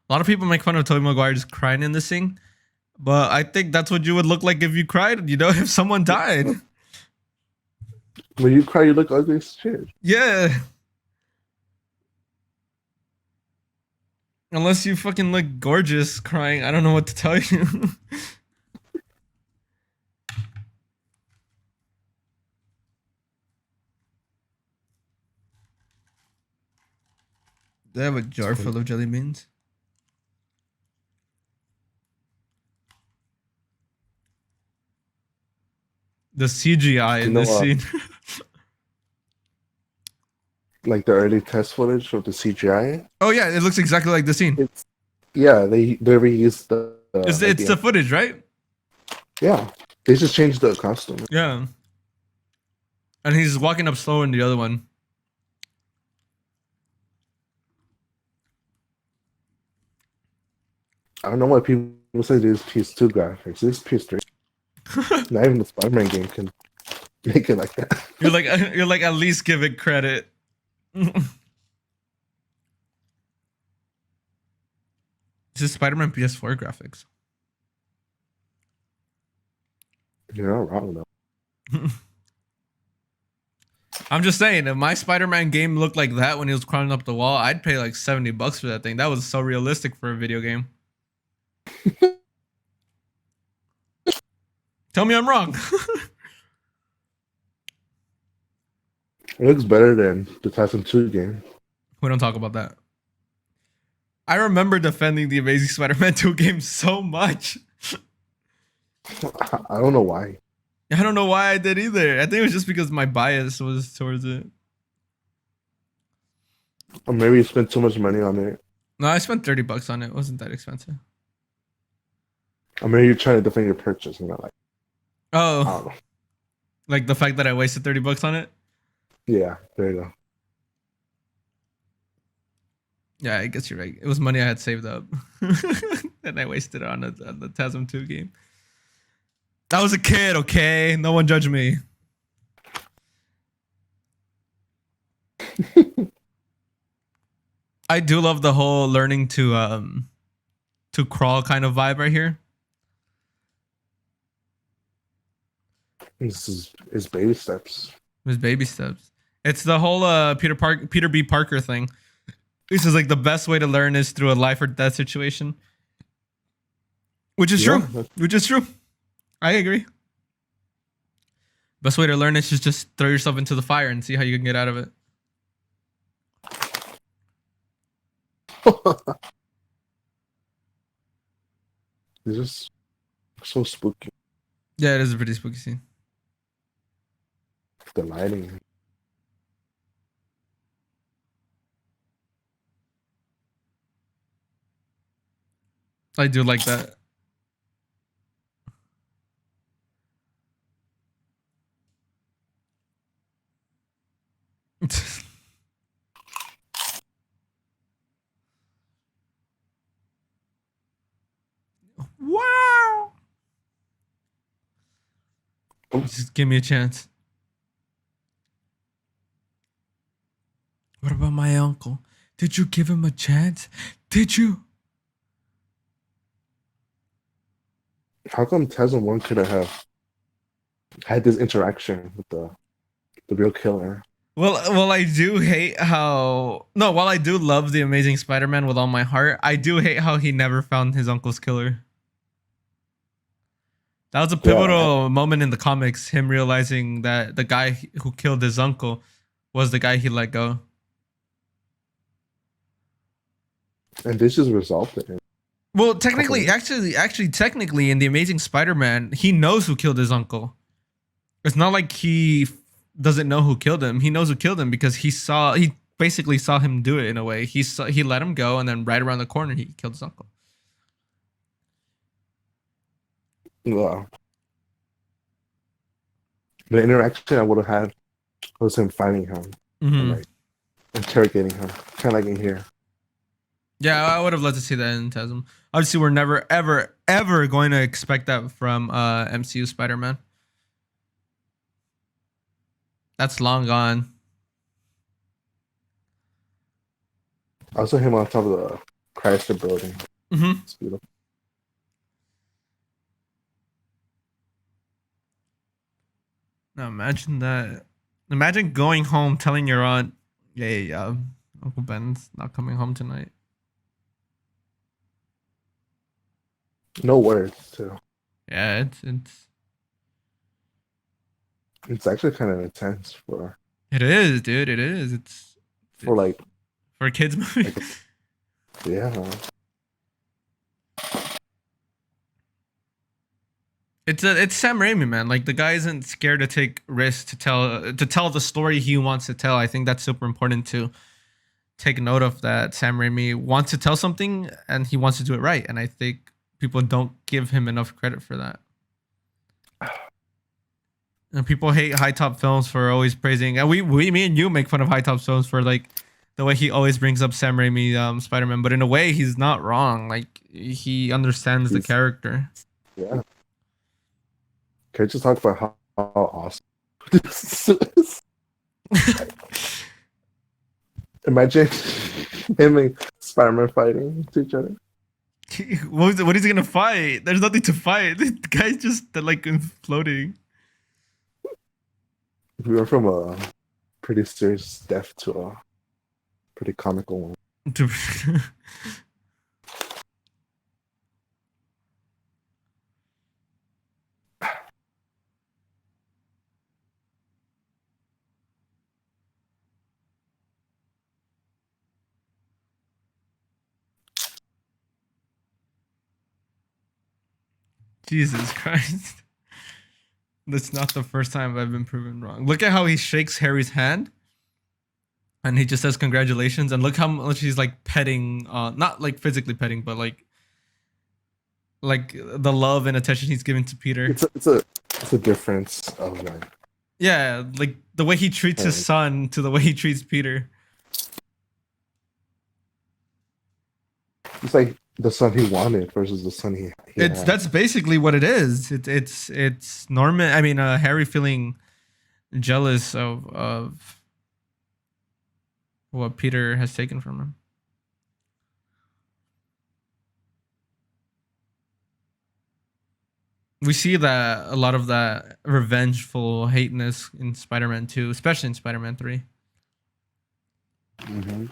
A lot of people make fun of Tobey Maguire just crying in this scene, but I think that's what you would look like if you cried. You know, if someone died. When you cry, you look ugly as shit. Yeah. Unless you fucking look gorgeous crying, I don't know what to tell you. They have a jar full of jelly beans. The CGI in this scene. Like the early test footage of the CGI. Oh yeah, it looks exactly like the scene. They reused the. It's the footage, right? Yeah, they just changed the costume. Yeah. And he's walking up slow in the other one. I don't know why people say this is PS2 graphics. This is PS3. Not even the Spider-Man game can make it like that. You're like at least give it credit. This is Spider-Man PS4 graphics. You're not wrong though. I'm just saying, if my Spider-Man game looked like that when he was crawling up the wall, I'd pay like $70 for that thing. That was so realistic for a video game. Tell me I'm wrong. It looks better than the 2002 game. We don't talk about that. I remember defending the Amazing Spider-Man 2 game so much. I don't know why. I don't know why I did either. I think it was just because my bias was towards it. Or maybe you spent too much money on it. No, I spent $30 on it. It wasn't that expensive. Or maybe you're trying to defend your purchase and not like. Oh. I don't know. Like the fact that I wasted $30 on it? Yeah, there you go. Yeah, I guess you're right. It was money I had saved up. And I wasted it on the TASM 2 game. I was a kid, okay? No one judge me. I do love the whole learning to crawl kind of vibe right here. This is baby steps. His baby steps. It's the whole Peter B. Parker thing. This is like the best way to learn is through a life or death situation. Which is true. Which is true. I agree. Best way to learn is just throw yourself into the fire and see how you can get out of it. It's just so spooky. Yeah, it is a pretty spooky scene. The lighting. I do like that. Wow. Just give me a chance. What about my uncle? Did you give him a chance? Did you? How come Tez and one couldn't have had this interaction with the real killer? Well, I do hate how no. While I do love the Amazing Spider-Man with all my heart, I do hate how he never found his uncle's killer. That was a pivotal moment in the comics. Him realizing that the guy who killed his uncle was the guy he let go. And this just resolved it. Well, technically, technically, in the Amazing Spider-Man, he knows who killed his uncle. It's not like he doesn't know who killed him. He knows who killed him because he basically saw him do it in a way. He let him go, and then right around the corner, he killed his uncle. Wow. The interaction I would have had was him finding him and like interrogating him, kind of like in here. Yeah, I would have loved to see that in Tasm. Obviously, we're never, ever, ever going to expect that from MCU Spider-Man. That's long gone. I saw him on top of the Chrysler building. It's beautiful. Now imagine that. Imagine going home telling your aunt, "Hey, Uncle Ben's not coming home tonight." No words too. Yeah, it's actually kind of intense for. It is, dude. It is. It's for like for a kids movie. Like, yeah. It's Sam Raimi, man. Like the guy isn't scared to take risks to tell the story he wants to tell. I think that's super important to take note of that. Sam Raimi wants to tell something and he wants to do it right, and I think people don't give him enough credit for that. And people hate High Top Films for always praising, and me and you make fun of High Top Films for like the way he always brings up Sam Raimi Spider-Man, but in a way he's not wrong. Like he understands the character. Yeah. Can I just talk about how awesome this is? Imagine him and Spider-Man fighting to each other. What is he gonna fight? There's nothing to fight. The guy's just like floating. We went from a pretty serious death to a pretty comical one. Jesus Christ. That's not the first time I've been proven wrong. Look at how he shakes Harry's hand. And he just says congratulations. And look how much he's like petting, not like physically petting, but like the love and attention he's giving to Peter. It's a difference of like. Yeah, like the way he treats his son to the way he treats Peter. It's like the son he wanted versus the son he had. That's basically what it is. It's Norman. I mean, Harry feeling jealous of what Peter has taken from him. We see that a lot of that revengeful hateness in Spider-Man 2, especially in Spider-Man 3. Mm-hmm.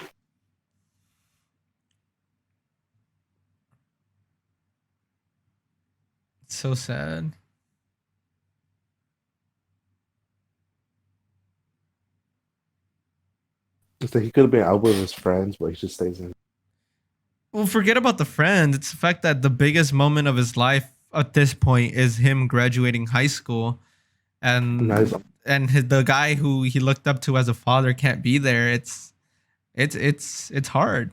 It's so sad. It's like he could have been out with his friends, but he just stays in. Well, forget about the friends. It's the fact that the biggest moment of his life at this point is him graduating high school, and the guy who he looked up to as a father can't be there. It's hard.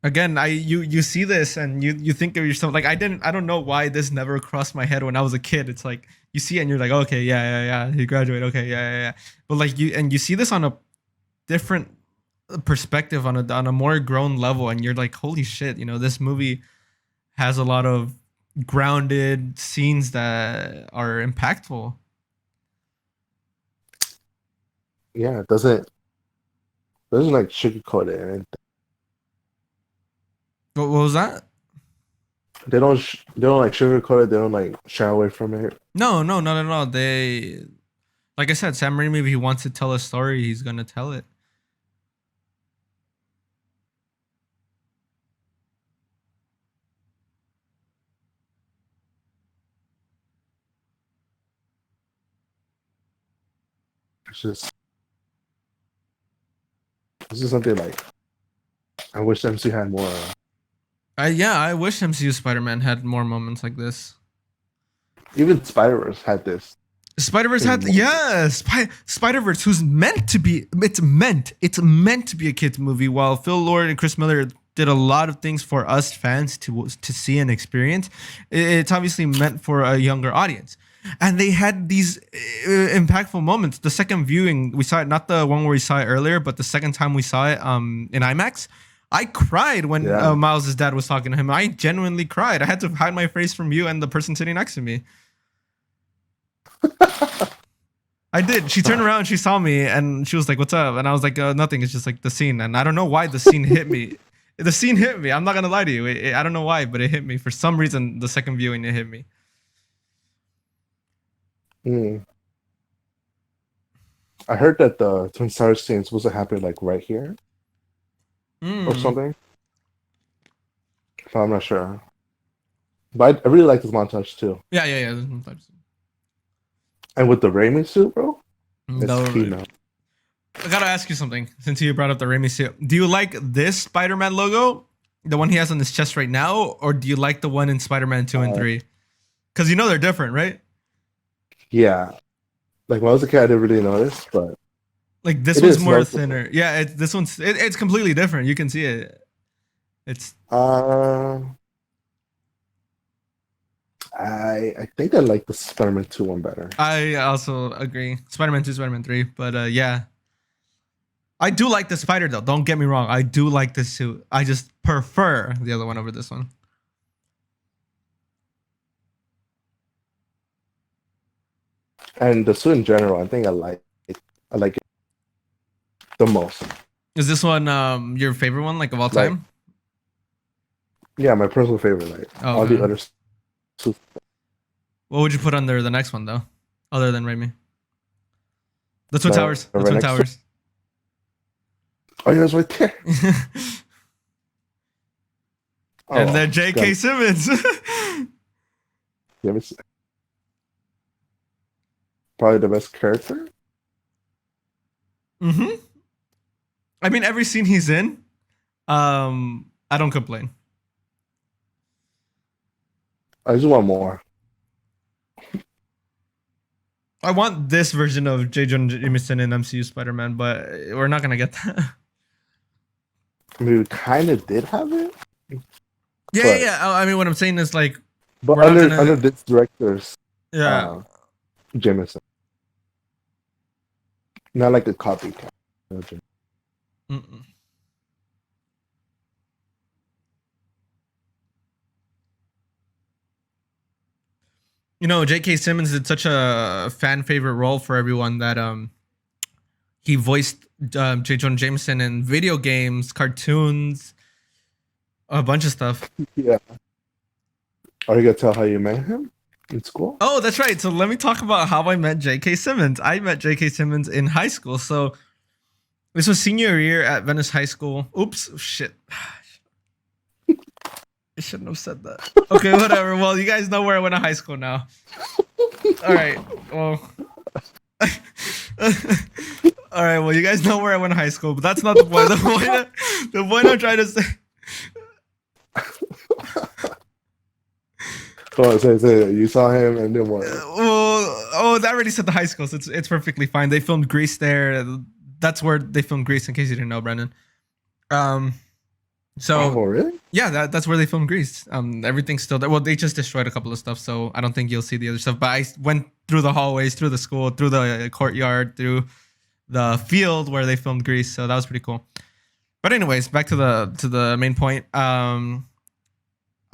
again, you see this and you think of yourself like I don't know why this never crossed my head when I was a kid. It's like you see it and you're like, okay, yeah, he graduated, okay, yeah. But like you see this on a different perspective, on a more grown level, and you're like, holy shit, this movie has a lot of grounded scenes that are impactful. Yeah, it doesn't like sugarcoat it. And What was that? they don't like sugarcoat it. They don't like shy away from it. No, not at all. They, like I said, Sam Raimi, if he wants to tell a story, he's gonna tell it. It's just this is something like I wish MC had more. I wish MCU Spider-Man had more moments like this. Even Spider-Verse had this. Spider-Verse had Spider-Verse, who's meant to be it's meant to be a kids movie, while Phil Lord and Chris Miller did a lot of things for us fans to see and experience. It's obviously meant for a younger audience. And they had these impactful moments. The second viewing, we saw it, not the one where we saw it earlier, but the second time we saw it in IMAX. I cried when Miles' dad was talking to him. I genuinely cried. I had to hide my face from you and the person sitting next to me. I did. She turned around, she saw me, and she was like, "What's up?" And I was like, "Nothing. It's just like the scene." And I don't know why the scene hit me. The scene hit me. I'm not gonna lie to you. I don't know why, but it hit me for some reason. The second viewing, it hit me. I heard that the Twin Towers scene is supposed to happen like right here or something. But I'm not sure. But I really like this montage too. Yeah. And with the Raimi suit, bro, it's key now. I gotta ask you something since you brought up the Raimi suit. Do you like this Spider-Man logo, the one he has on his chest right now, or do you like the one in Spider-Man 2 and 3? Because they're different, right? Yeah. Like when I was a kid, I didn't really notice, but like this one's more thinner. Yeah, this one's it's completely different. You can see it. It's I think I like the Spider-Man 2 one better. I also agree. Spider-Man 2, Spider-Man 3, but yeah. I do like the spider though. Don't get me wrong. I do like this suit. I just prefer the other one over this one. And the suit in general, I think I like it the most. Is this one your favorite one, like of all time? Yeah, my personal favorite. Like all the other suits. What would you put under the next one though, other than Raimi? The Twin Towers. The Twin Towers. Oh, yeah, it's right there. And then Jk Simmons. Let me see. Probably the best character. I mean, every scene he's in, I don't complain. I just want more. I want this version of J. Jonah Jameson in MCU Spider-Man, but we're not gonna get that. I mean, we kind of did have it. Yeah. I mean, what I'm saying is like, but under this director's, Jameson, not like a copycat. J.K. Simmons did such a fan favorite role for everyone that he voiced J. Jonah Jameson in video games, cartoons, a bunch of stuff. Yeah. Are you gonna tell how you met him in school? Oh, that's right. So let me talk about how I met J.K. Simmons. I met J.K. Simmons in high school. So this was senior year at Venice High School. Oops, shit. I shouldn't have said that. Okay, whatever. Well, you guys know where I went to high school now. All right. Well. All right. Well, you guys know where I went to high school, but that's not the point. The point I'm trying to say. Come on, say you saw him and then what? That already said the high school, so it's perfectly fine. They filmed Grease there. That's where they filmed Grease, in case you didn't know, Brendan. So Oh, really? yeah, that's where they filmed Grease. Everything's still there. Well, they just destroyed a couple of stuff, so I don't think you'll see the other stuff. But I went through the hallways, through the school, through the courtyard, through the field where they filmed Grease. So that was pretty cool. But anyways, back to the main point. I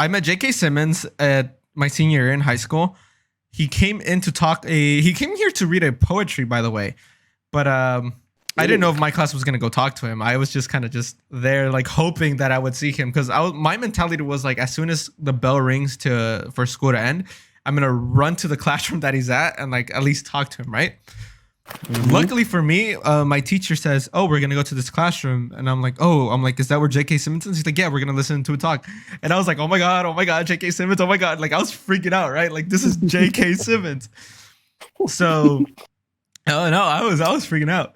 met J.K. Simmons at my senior year in high school. He came in to talk. He came here to read a poetry, by the way. But I didn't know if my class was gonna go talk to him. I was just kind of just there, like hoping that I would see him, because my mentality was like, as soon as the bell rings for school to end, I'm gonna run to the classroom that he's at and like at least talk to him, right? Mm-hmm. Luckily for me, my teacher says, "Oh, we're gonna go to this classroom," and I'm like, "Is that where J.K. Simmons is?" He's like, "Yeah, we're gonna listen to a talk," and I was like, "Oh my god, J.K. Simmons, oh my god!" Like I was freaking out, right? Like this is J.K. Simmons. So, oh no, I was freaking out.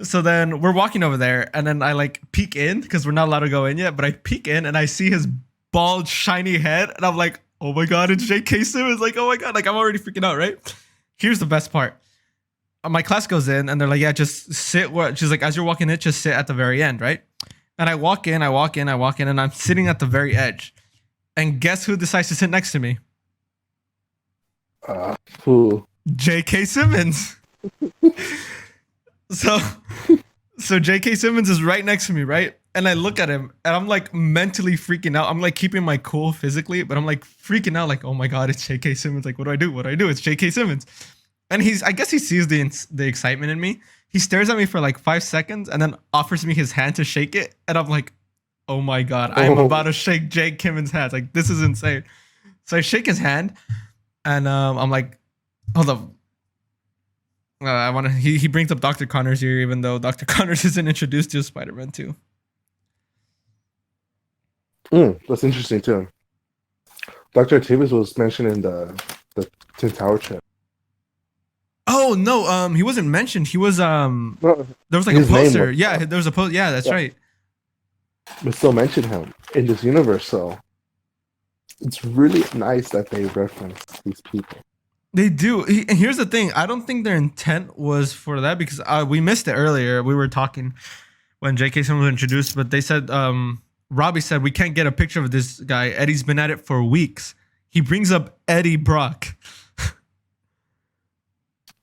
So then we're walking over there, and then I like peek in because we're not allowed to go in yet. But I peek in and I see his bald, shiny head, and I'm like, "Oh my god, it's J.K. Simmons!" Like, oh my god, like I'm already freaking out, right? Here's the best part. My class goes in and they're like, "Yeah, just sit." She's like, "As you're walking in, just sit at the very end, right?" And I walk in, and I'm sitting at the very edge. And guess who decides to sit next to me? Who? J.K. Simmons. So J.K. Simmons is right next to me, right? And I look at him and I'm like mentally freaking out. I'm like keeping my cool physically, but I'm like freaking out, like, "Oh my god, it's J.K. Simmons! Like, what do I do? What do I do? It's J.K. Simmons." And I guess he sees the excitement in me. He stares at me for like 5 seconds and then offers me his hand to shake it. And I'm like, "Oh my god, I'm about to shake J.K. Simmons' hand. Like, this is insane." So I shake his hand, and I'm like, "Hold up." He brings up Dr. Connors here, even though Dr. Connors isn't introduced to Spider-Man 2. That's interesting too. Dr. Octavius was mentioned in the Twin Tower chat. Oh no, he wasn't mentioned. He was No, there was like a poster. Yeah, there was a post. Yeah, that's right. But still mention him in this universe, so it's really nice that they reference these people. They do. And here's the thing. I don't think their intent was for that, because we missed it earlier. We were talking when J.K. Simmons was introduced, but they said, Robbie said, "We can't get a picture of this guy. Eddie's been at it for weeks." He brings up Eddie Brock.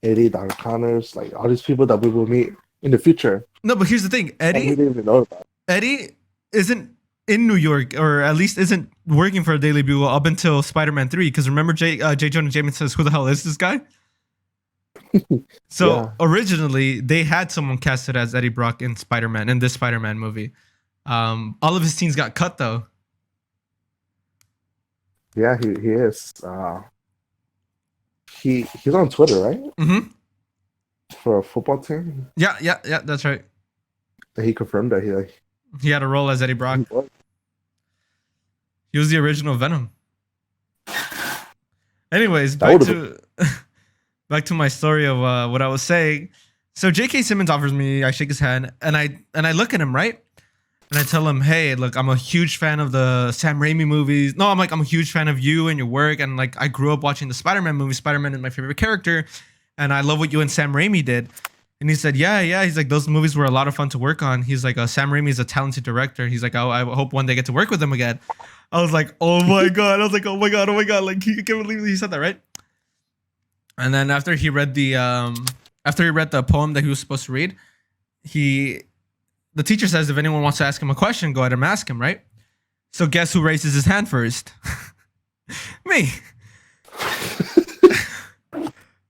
Eddie, Dr. Connors, like all these people that we will meet in the future. No, but here's the thing. Eddie isn't in New York, or at least isn't working for a Daily Bugle up until Spider-Man 3. Because remember, J. Jonah Jameson says, "Who the hell is this guy?" So yeah. Originally, they had someone casted as Eddie Brock in Spider-Man, in this Spider-Man movie. All of his scenes got cut, though. Yeah, he is. He's on Twitter, right? Mm-hmm. For a football team. Yeah, that's right. He confirmed that he had a role as Eddie Brock. He was the original Venom. Anyways, back to my story of what I was saying. So J.K. Simmons offers me, I shake his hand, and I look at him, right? And I tell him, "Hey, look, I'm a huge fan of the Sam Raimi movies." No, I'm a huge fan of you and your work. And like, I grew up watching the Spider-Man movies. Spider-Man is my favorite character. And I love what you and Sam Raimi did. And he said, yeah. He's like, "Those movies were a lot of fun to work on." He's like, "Sam Raimi is a talented director." He's like, I hope one day I get to work with him again." I was like, "Oh my God." I was like, "Oh my God. Like, he can't believe he said that," right? And then after he read the poem that he was supposed to read, the teacher says, if anyone wants to ask him a question, go ahead and ask him, right? So guess who raises his hand first? Me.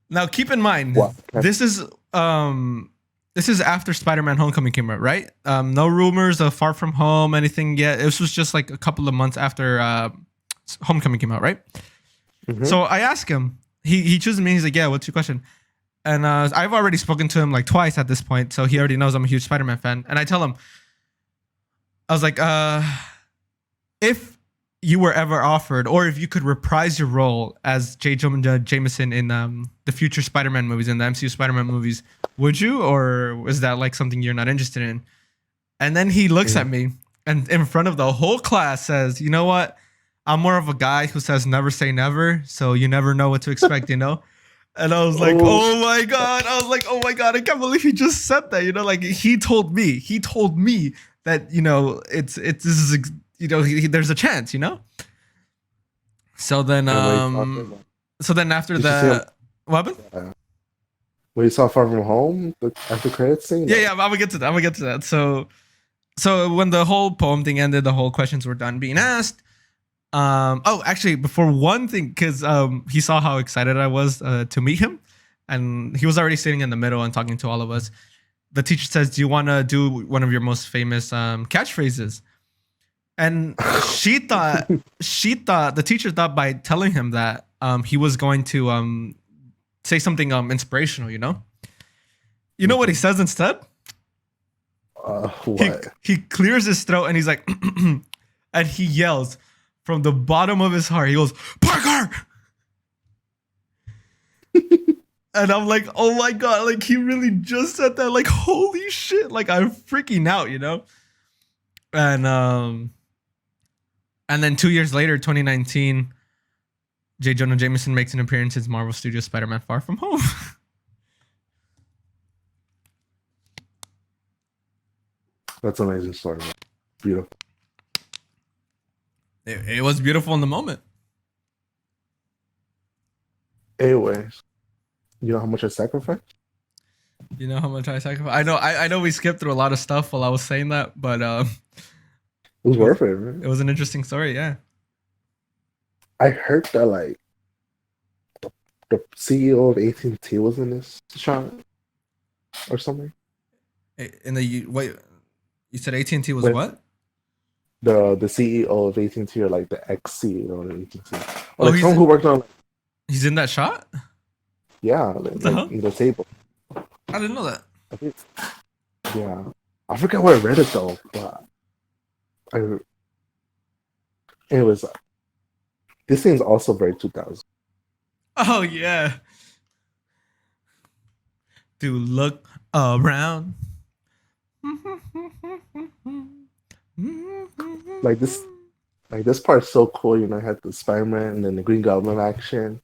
Now keep in mind, this is after Spider-Man Homecoming came out, right? No rumors of Far From Home, anything yet. This was just like a couple of months after Homecoming came out, right? Mm-hmm. So I ask him. He chooses me. He's like, "Yeah, what's your question?" And I've already spoken to him like twice at this point, so he already knows I'm a huge Spider-Man fan. And I tell him, I was like, if you were ever offered, or if you could reprise your role as J. Jonah Jameson in the future Spider-Man movies, in the MCU Spider-Man movies, would you? Or was that like something you're not interested in? And then he looks at me and in front of the whole class says, "You know what? I'm more of a guy who says never say never, so you never know what to expect, you know?" And I was like, "Oh my God." I was like, "Oh my God, I can't believe he just said that." You know, like he told me that it's this is there's a chance, So then after Did you see him? the what happened? When you saw Far From Home, the after credits scene. Yeah, I'm gonna get to that. So when the whole poem thing ended, the whole questions were done being asked. Oh, actually, before one thing, because he saw how excited I was to meet him, and he was already sitting in the middle and talking to all of us. The teacher says, "Do you want to do one of your most famous catchphrases?" And the teacher thought by telling him that he was going to say something inspirational. You know what he says instead? What? He clears his throat and he's like, and he yells from the bottom of his heart. He goes, "Parker!" And I'm like, oh my God, like he really just said that. Like, holy shit. Like I'm freaking out, And then 2 years later, 2019, J. Jonah Jameson makes an appearance in Marvel Studios' Spider-Man Far From Home. That's an amazing story, man. Beautiful. It was beautiful in the moment. Anyways, you know how much I sacrificed? You know how much I sacrificed? I know we skipped through a lot of stuff while I was saying that, but it was worth it, man. It was an interesting story, yeah. I heard that like the CEO of AT&T was in this shot or something. Wait, you said AT&T was Wait. What? The CEO of AT&T or like the ex-CEO of AT&T. Or like someone who worked on. He's in that shot? Yeah, like in the table. I didn't know that. Yeah, I forgot where I read it though, but anyways, this thing's also very 2000. Oh yeah. Dude, look around. Like this part is so cool. I had the Spider-Man and then the Green Goblin action.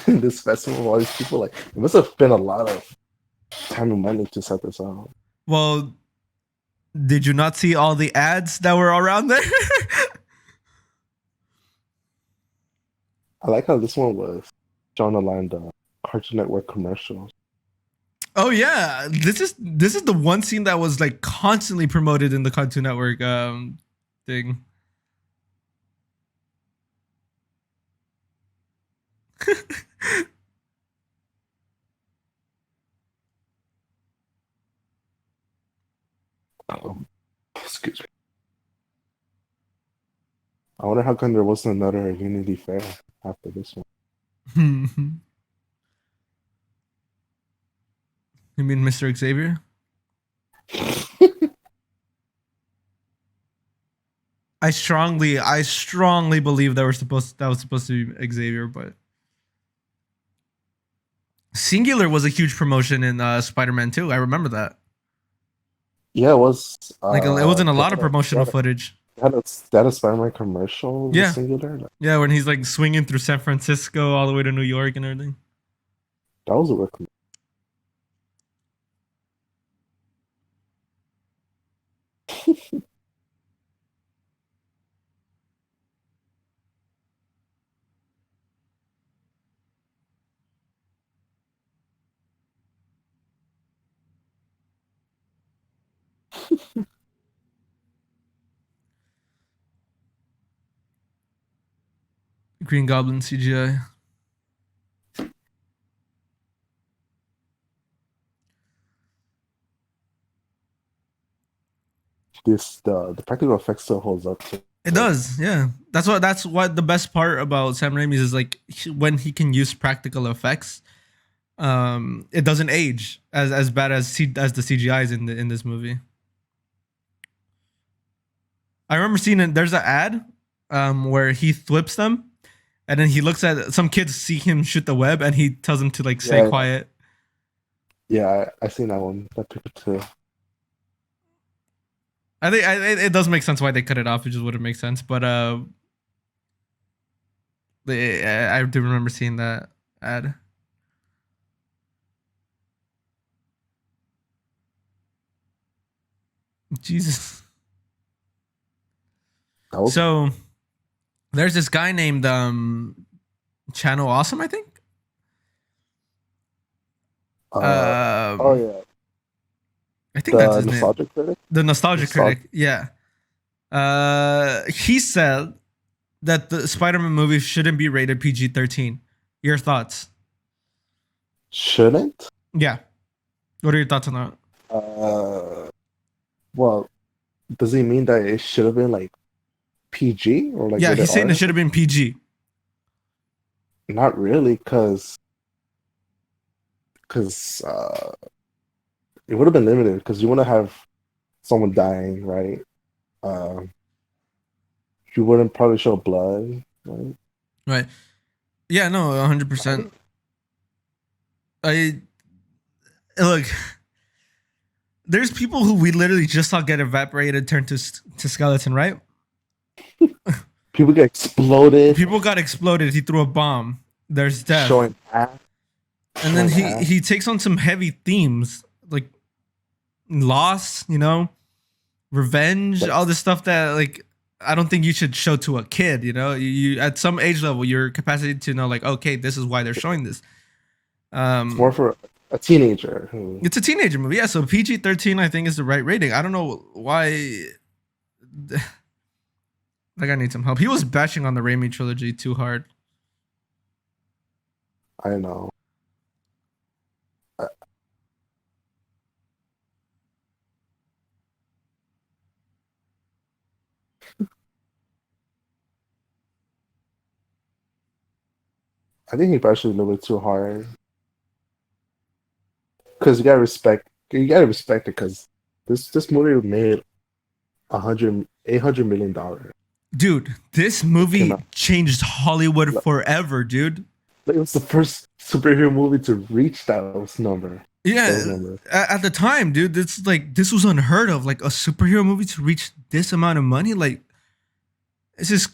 This festival of all these people, like it must have been a lot of time and money to set this up. Well, did you not see all the ads that were around there? I like how this one was drawn line the Cartoon Network commercials. Oh yeah, this is the one scene that was like constantly promoted in the Cartoon Network thing. Excuse me. I wonder how come there wasn't another Unity Fair after this one. You mean Mr. Xavier? I strongly believe that was supposed to be Xavier, but Singular was a huge promotion in Spider-Man 2. I remember that. Yeah, it was. Like it was in a lot of promotional footage. That a Spider-Man commercial? Yeah. Singular? Yeah, when he's like swinging through San Francisco all the way to New York and everything. That was a work. Green Goblin CGI. The practical effects still holds up too. It does, yeah. That's what the best part about Sam Raimi is like when he can use practical effects. It doesn't age as bad as the CGIs in this movie. I remember seeing it. There's an ad where he flips them, and then he looks at some kids see him shoot the web, and he tells them to like stay quiet. Yeah, I seen that one. That picture too. I think it does make sense why they cut it off. It just wouldn't make sense, but I do remember seeing that ad. Jesus. That was So there's this guy named Channel Awesome, I think. oh Um, yeah, I think that's the his name. nostalgic critic. The Nostalgia Nostalgic. Critic. Yeah. He said that the Spider-Man movie shouldn't be rated PG-13. Your thoughts? Shouldn't. Yeah. What are your thoughts on that? Uh, well, does he mean that it should have been like PG or like Yeah, rated he's saying it R? should have been PG. Not really, because it would have been limited because you want to have someone dying, right? Um, you wouldn't probably show blood, right? Right. Yeah, no, 100%. I look, there's people who we literally just saw get evaporated, turned to skeleton, right? People get exploded, People got exploded. He threw a bomb. There's death. showing ass. And then showing ass. he takes on some heavy themes like loss, revenge, Like, all this stuff that like I don't think you should show to a kid. You at some age level, your capacity to know like, okay, this is why they're showing this. it's more for a teenager who It's a teenager movie, yeah. So PG-13, I think, is the right rating. I don't know why. That guy needs some help. He was bashing on the Raimi trilogy too hard. I know. I think he bashed it a little bit too hard because you gotta respect. You gotta respect it because this movie made 800 million dollars. Dude, this movie changed Hollywood forever, dude. It was the first superhero movie to reach those number. Yeah, Those numbers. at the time, dude, this was unheard of. Like a superhero movie to reach this amount of money, like this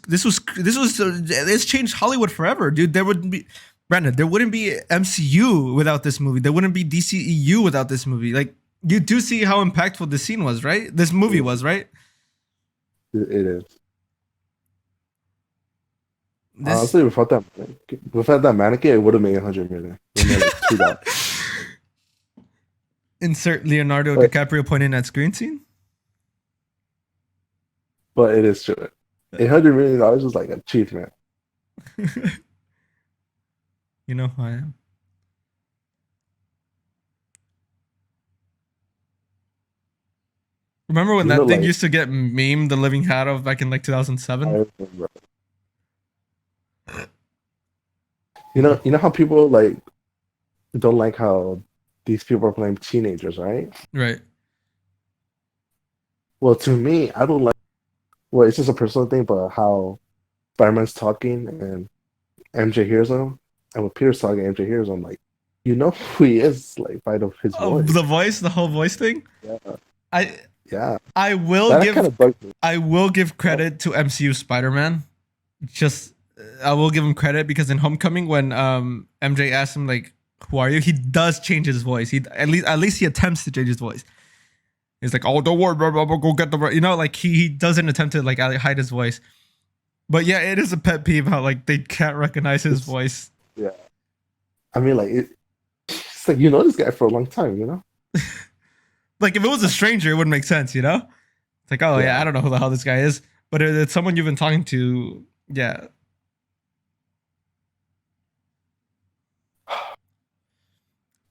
changed Hollywood forever, dude. There wouldn't be Brandon. There wouldn't be MCU without this movie. There wouldn't be DCEU without this movie. Like you do see how impactful this scene was, right? This movie was, right? It is. This... Honestly, without that mannequin, it would have made 100 million. It made like $2. Insert Leonardo DiCaprio pointing at screen scene. But it is true. $800 million was like an achievement. You know who I am. Remember when that thing used to get memed the living out of back in like 2007? I remember. You know how people like don't like how these people are playing teenagers, right? Right. Well, to me, I don't like. Well, it's just a personal thing, but how Spider-Man's talking and MJ hears him, and when Peter's talking, MJ hears him, like, you know who he is, like by his voice. The voice, the whole voice thing. Yeah. I will that give. Kind of bugs me. I will give credit to MCU Spider-Man. I will give him credit because in Homecoming, when MJ asks him like, "Who are you?" he does change his voice. He at least he attempts to change his voice. He's like, "Oh, don't worry, bro, go get the," like he doesn't attempt to like hide his voice. But yeah, it is a pet peeve how like they can't recognize his voice. Yeah, I mean, like it's like this guy for a long time, Like if it was a stranger, it wouldn't make sense, It's like, oh yeah, I don't know who the hell this guy is, but it's someone you've been talking to, yeah.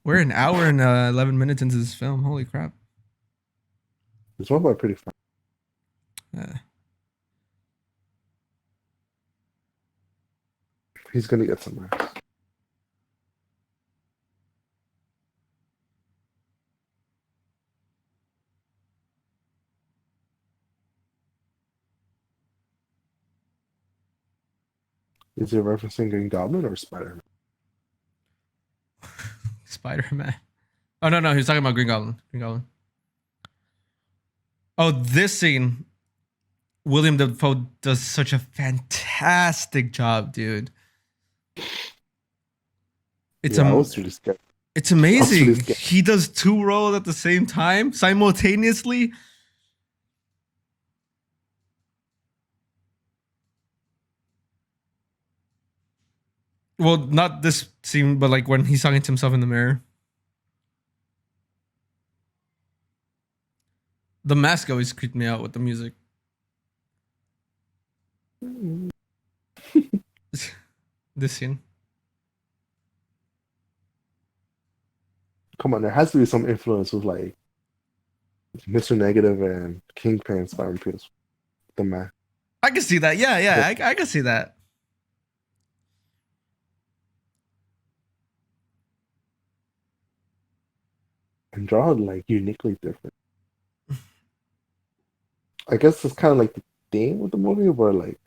We're an hour and 11 minutes into this film. Holy crap! This one was pretty fun. He's gonna get somewhere. Is he referencing Green Goblin or Spider-Man? Spider-Man. Oh no, he's talking about Green Goblin. Oh, this scene, William Dafoe does such a fantastic job, dude. I was really scared. It's amazing. He does two roles at the same time, simultaneously. Well, not this scene, but like when he's talking to himself in the mirror. The mask always creeped me out with the music. This scene. Come on, there has to be some influence with like Mr. Negative and Kingpin Spider-Man Peters. The man. I can see that. Yeah, yeah, I can see that. And drawn like uniquely different. I guess it's kind of like the theme with the movie where like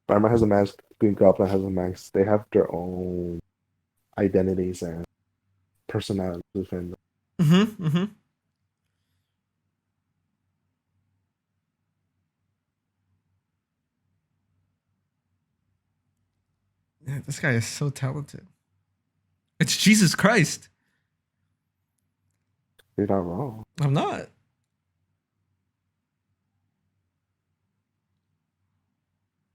Spider-Man has a mask, Green Goblin has a mask. They have their own identities and personalities within them. Mm-hmm. Mm-hmm. Yeah, this guy is so talented. It's Jesus Christ. You're not wrong. I'm not.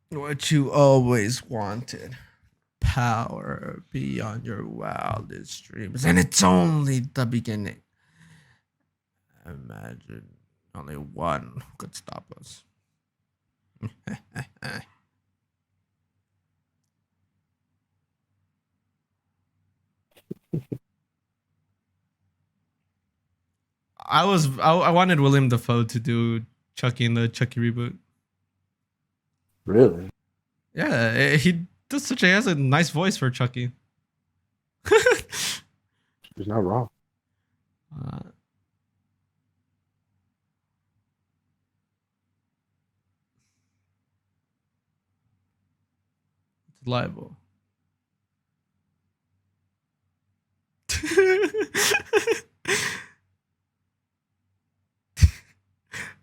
What you always wanted. Power beyond your wildest dreams. And it's only the beginning. Imagine only one could stop us. I wanted William Dafoe to do Chucky in the Chucky reboot. Really? Yeah, he has a nice voice for Chucky. You're not wrong. It's liable.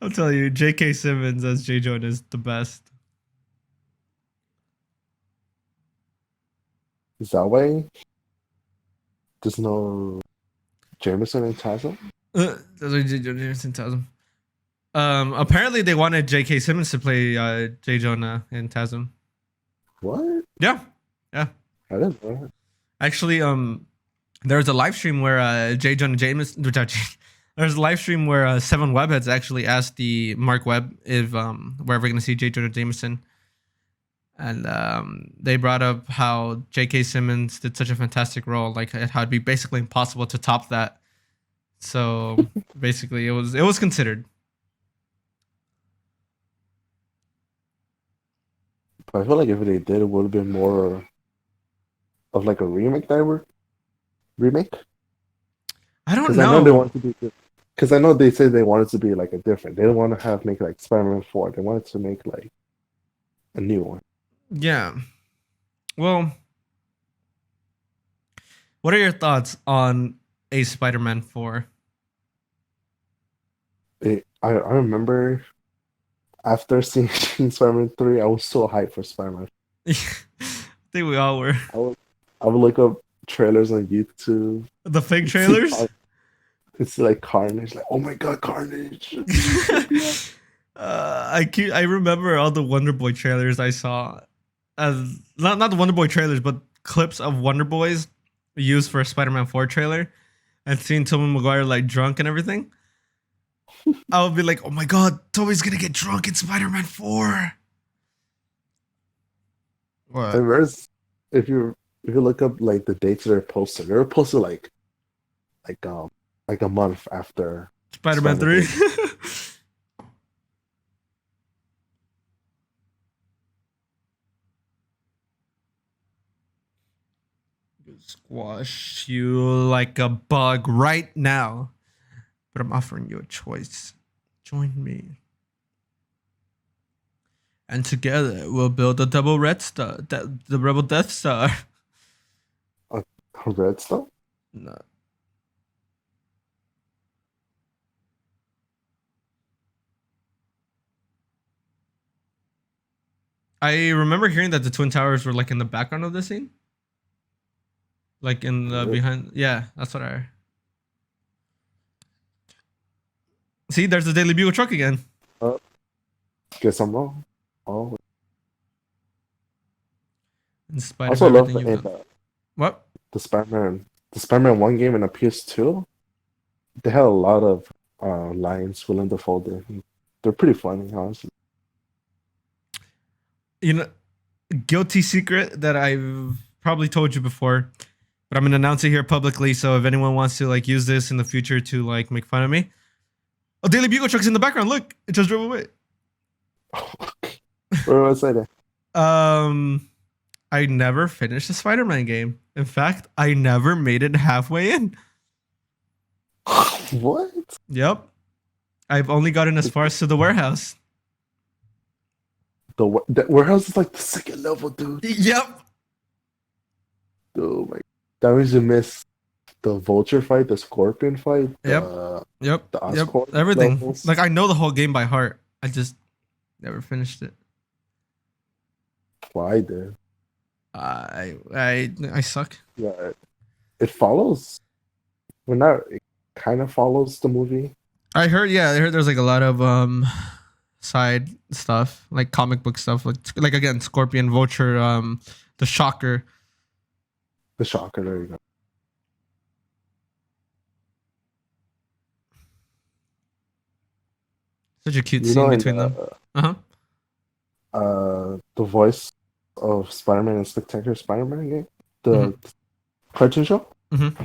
I'll tell you, J.K. Simmons as J. Jonah is the best. Is that why there's no Jameson and Tazo? That's what J. Jonah Jameson tells him. Apparently they wanted J.K. Simmons to play J. Jonah and Tasm. What? Yeah, yeah. I didn't know that. Actually, there was a live stream where J. Jonah Jameson. There's a live stream where Seven Webheads actually asked the Mark Webb if we're ever gonna see J. Jonah Jameson, and they brought up how J.K. Simmons did such a fantastic role, like how it'd be basically impossible to top that. So basically, it was considered. But I feel like if they did, it would have been more of like a remake remake. I don't Because know. I know they want to be. Because I know they said they wanted to be like a different. They didn't want to make like Spider-Man 4. They wanted to make like a new one. Yeah. Well, what are your thoughts on a Spider-Man 4? I remember after seeing Spider-Man 3, I was so hyped for Spider-Man. I think we all were. I would look up trailers on YouTube. The fake trailers? It's like Carnage. Like, oh my god, Carnage. I remember all the Wonder Boy trailers I saw. Not the Wonder Boy trailers, but clips of Wonder Boys used for a Spider-Man 4 trailer, and seeing Tobey Maguire like drunk and everything. I would be like, oh my god, Tobey's gonna get drunk in Spider-Man 4. What? And if you look up like the dates they're posted like a month after Spider-Man 3. Squash you like a bug right now. But I'm offering you a choice. Join me. And together we'll build a double red star. The Rebel Death Star. A red star? No. I remember hearing that the Twin Towers were like in the background of the scene. Like in the behind. Yeah, that's what I. See, there's the Daily Bugle truck again. Guess I'm wrong. Oh. In spite I also of love everything you've done. What? The Spider-Man 1 game and a PS2, they had a lot of lines Willem Dafoe did. They're pretty funny, honestly. You know, guilty secret that I've probably told you before, but I'm gonna announce it here publicly. So if anyone wants to like use this in the future to like make fun of me, oh, Daily Bugle truck's in the background. Look, it just drove away. Where was I there? I never finished the Spider-Man game. In fact, I never made it halfway in. What? Yep. I've only gotten as far as to the warehouse. The warehouse is like the second level, dude. Yep. Oh my! That means you missed the Vulture fight, the Scorpion fight, Yep. Yep. the Osborn Everything. levels. Like I know the whole game by heart. I just never finished it. Why, dude? I suck. Yeah, it follows. Well, not it kind of follows the movie. I heard there's like a lot of side stuff, like comic book stuff, like again, Scorpion, Vulture, the Shocker. The Shocker, there you go. Such a cute You scene know, between them. Uh-huh. The voice of Spider-Man and Spectacular Spider-Man game, the cartoon show. Mm-hmm.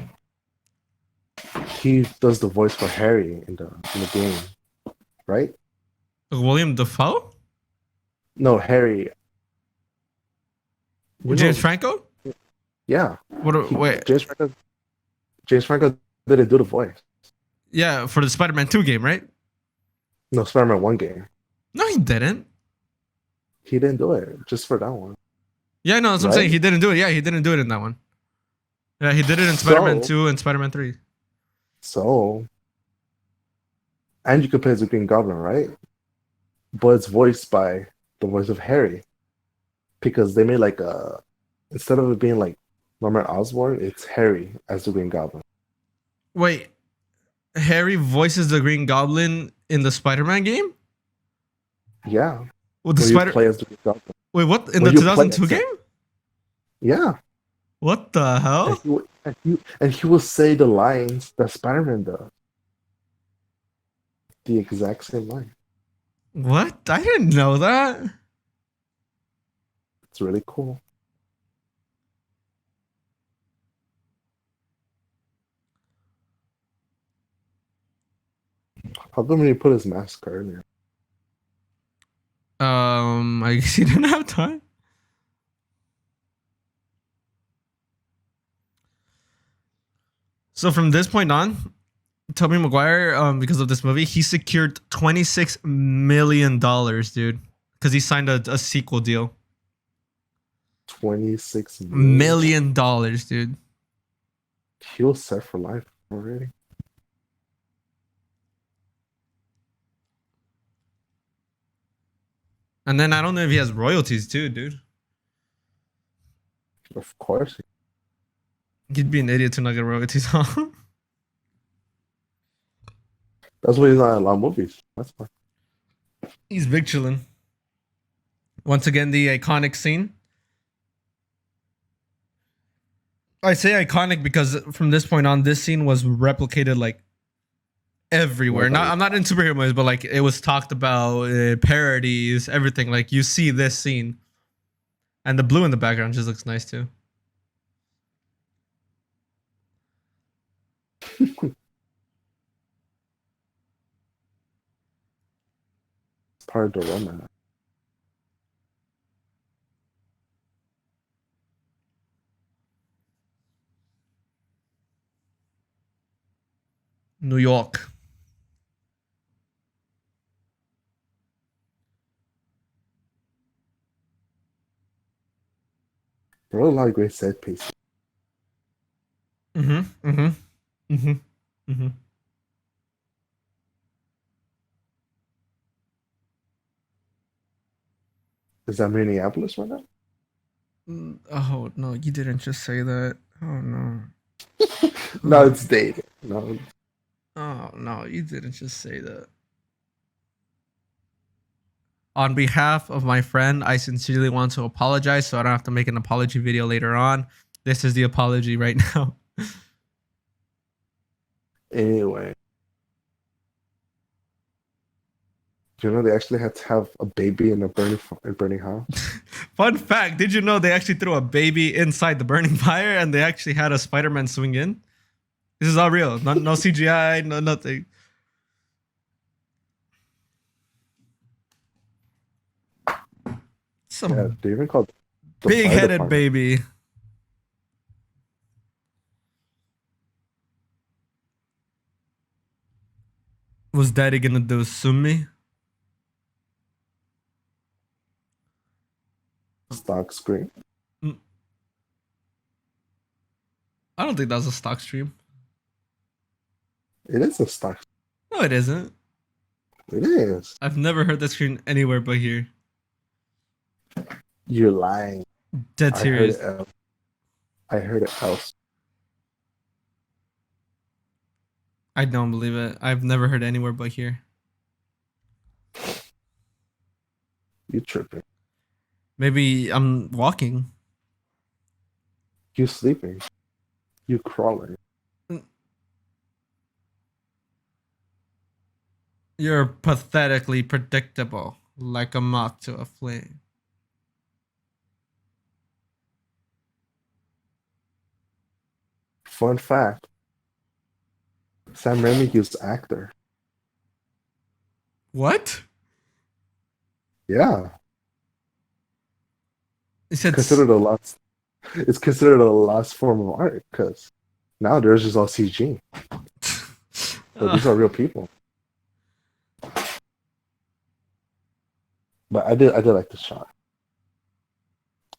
He does the voice for Harry in the game, right? William Dafoe? No, Harry. You James know- Franco? Yeah. Wait. James Franco didn't do the voice. Yeah, for the Spider-Man 2 game, right? No, Spider-Man 1 game. No, he didn't. He didn't do it just for that one. Yeah, no, that's what I'm Right? saying. He didn't do it. Yeah, he didn't do it in that one. Yeah, he did it in Spider-Man 2 and Spider-Man 3. So, and you could play as the Green Goblin, right? But it's voiced by the voice of Harry, because they made like instead of it being like Norman Osborn, it's Harry as the Green Goblin. Wait, Harry voices the Green Goblin in the Spider-Man game? Yeah, With the where Spider. you play as the Green Goblin. Wait, what in where the you play 2002 as- game? Yeah, What the hell? and he will say the lines that Spider-Man does. The exact same line. What? I didn't know that. It's really cool. How come he put his mask earlier? I guess he didn't have time. So from this point on, Tobey Maguire, because of this movie, he secured $26 million, dude, because he signed a sequel deal. $26 $1 million, dude. He was set for life already. And then I don't know if he has royalties too, dude. Of course. He'd be an idiot to not get royalties, huh? That's why he's not in a lot of movies. That's why. He's big chillin'. Once again, the iconic scene. I say iconic because from this point on, this scene was replicated like everywhere. Not, I'm not in superhero movies, but like it was talked about, parodies, everything. Like you see this scene, and the blue in the background just looks nice too. Part of the romance. New York. There were a lot of great set pieces. Mm-hmm. Mm-hmm. Mm-hmm. Mm-hmm. Is that Minneapolis right now? Oh no, you didn't just say that. Oh no. No, it's dated. No. Oh no, you didn't just say that. On behalf of my friend, I sincerely want to apologize so I don't have to make an apology video later on. This is the apology right now. Anyway, do you know they actually had to have a baby in a burning house? Fun fact: did you know they actually threw a baby inside the burning fire, and they actually had a Spider-Man swing in? This is all real. No CGI. No nothing. Some Yeah, they even called the fire big-headed department. baby. Was Daddy gonna do sumi? Stock screen. I don't think that was a stock stream. It is a stock. No, it isn't. It is. I've never heard that screen anywhere but here. You're lying. Dead serious. I heard it else. I don't believe it. I've never heard anywhere but here. You tripping. Maybe I'm walking. You sleeping. You crawling. You're pathetically predictable, like a moth to a flame. Fun fact. Sam Raimi used actor. What? Yeah. He said Considered a lost. It's considered a lost form of art because now there's just all CG. So these are real people. But I did like the shot.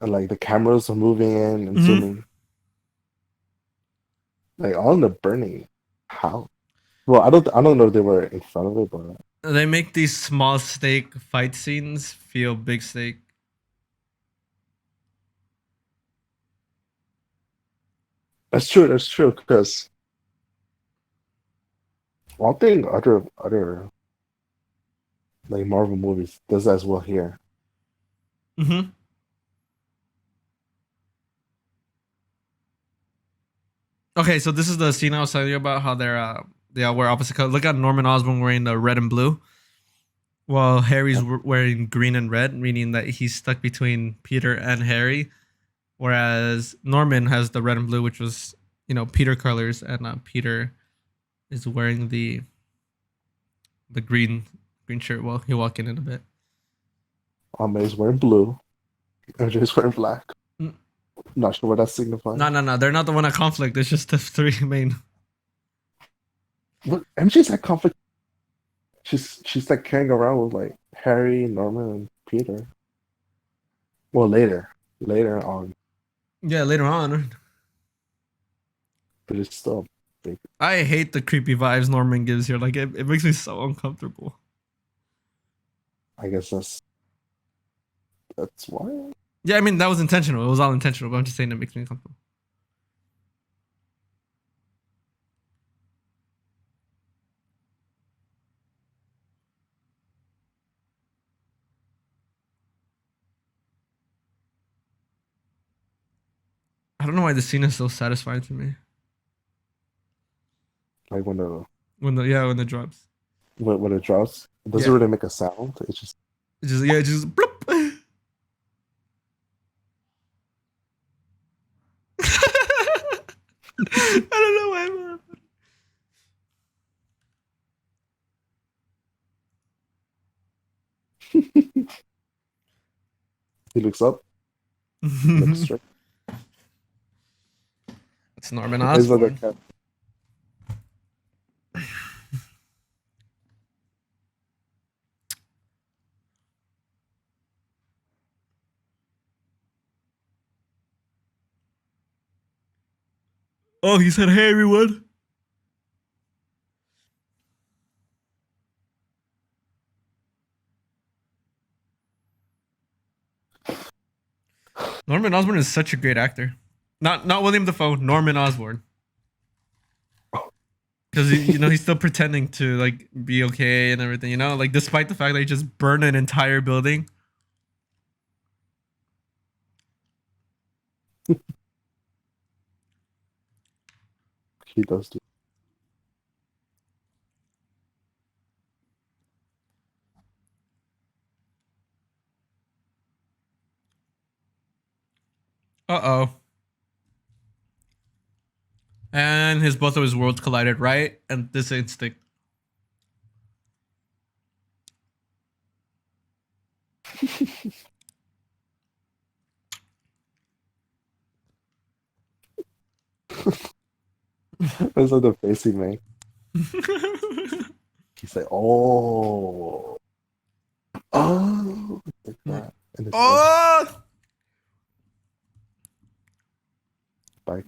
And like the cameras are moving in and zooming. Like all in the burning house. Well, I don't know if they were in front of it, but they make these small stake fight scenes feel big stake. that's true, because one thing other like Marvel movies does as well here. Mm-hmm. Okay, so this is the scene I was telling you about how they all wear opposite colors. Look at Norman Osborn wearing the red and blue, while Harry's wearing green and red, meaning that he's stuck between Peter and Harry. Whereas Norman has the red and blue, which was Peter colors, and Peter is wearing the green shirt. Well, he'll walk in a bit. May's wearing blue. MJ's wearing black. Mm. Not sure what that signifies. No. They're not the one at conflict. It's just the three main. Look, MJ's at conflict. She's like carrying around with like Harry, Norman, and Peter. Well, later on, Yeah, later on. but it's still big. I hate the creepy vibes Norman gives here. Like it makes me so uncomfortable. I guess that's why. Yeah, I mean that was intentional. It was all intentional, but I'm just saying it makes me uncomfortable. I don't know why the scene is so satisfying to me. Like when the drops. when it drops, it doesn't really make a sound. It's just It just bloop. I don't know why I'm laughing. he looks up. Looks straight. It's Norman His other Osborn. cat. Oh, he said, "Hey everyone." Norman Osborn is such a great actor. Not William Dafoe, Norman Osborn. Because he's still pretending to like be okay and everything. Like despite the fact that he just burned an entire building. He does do. Uh-oh. And both of his worlds collided right at this instant. That's like the face he made. He's like, oh, like that. And it's Oh! like,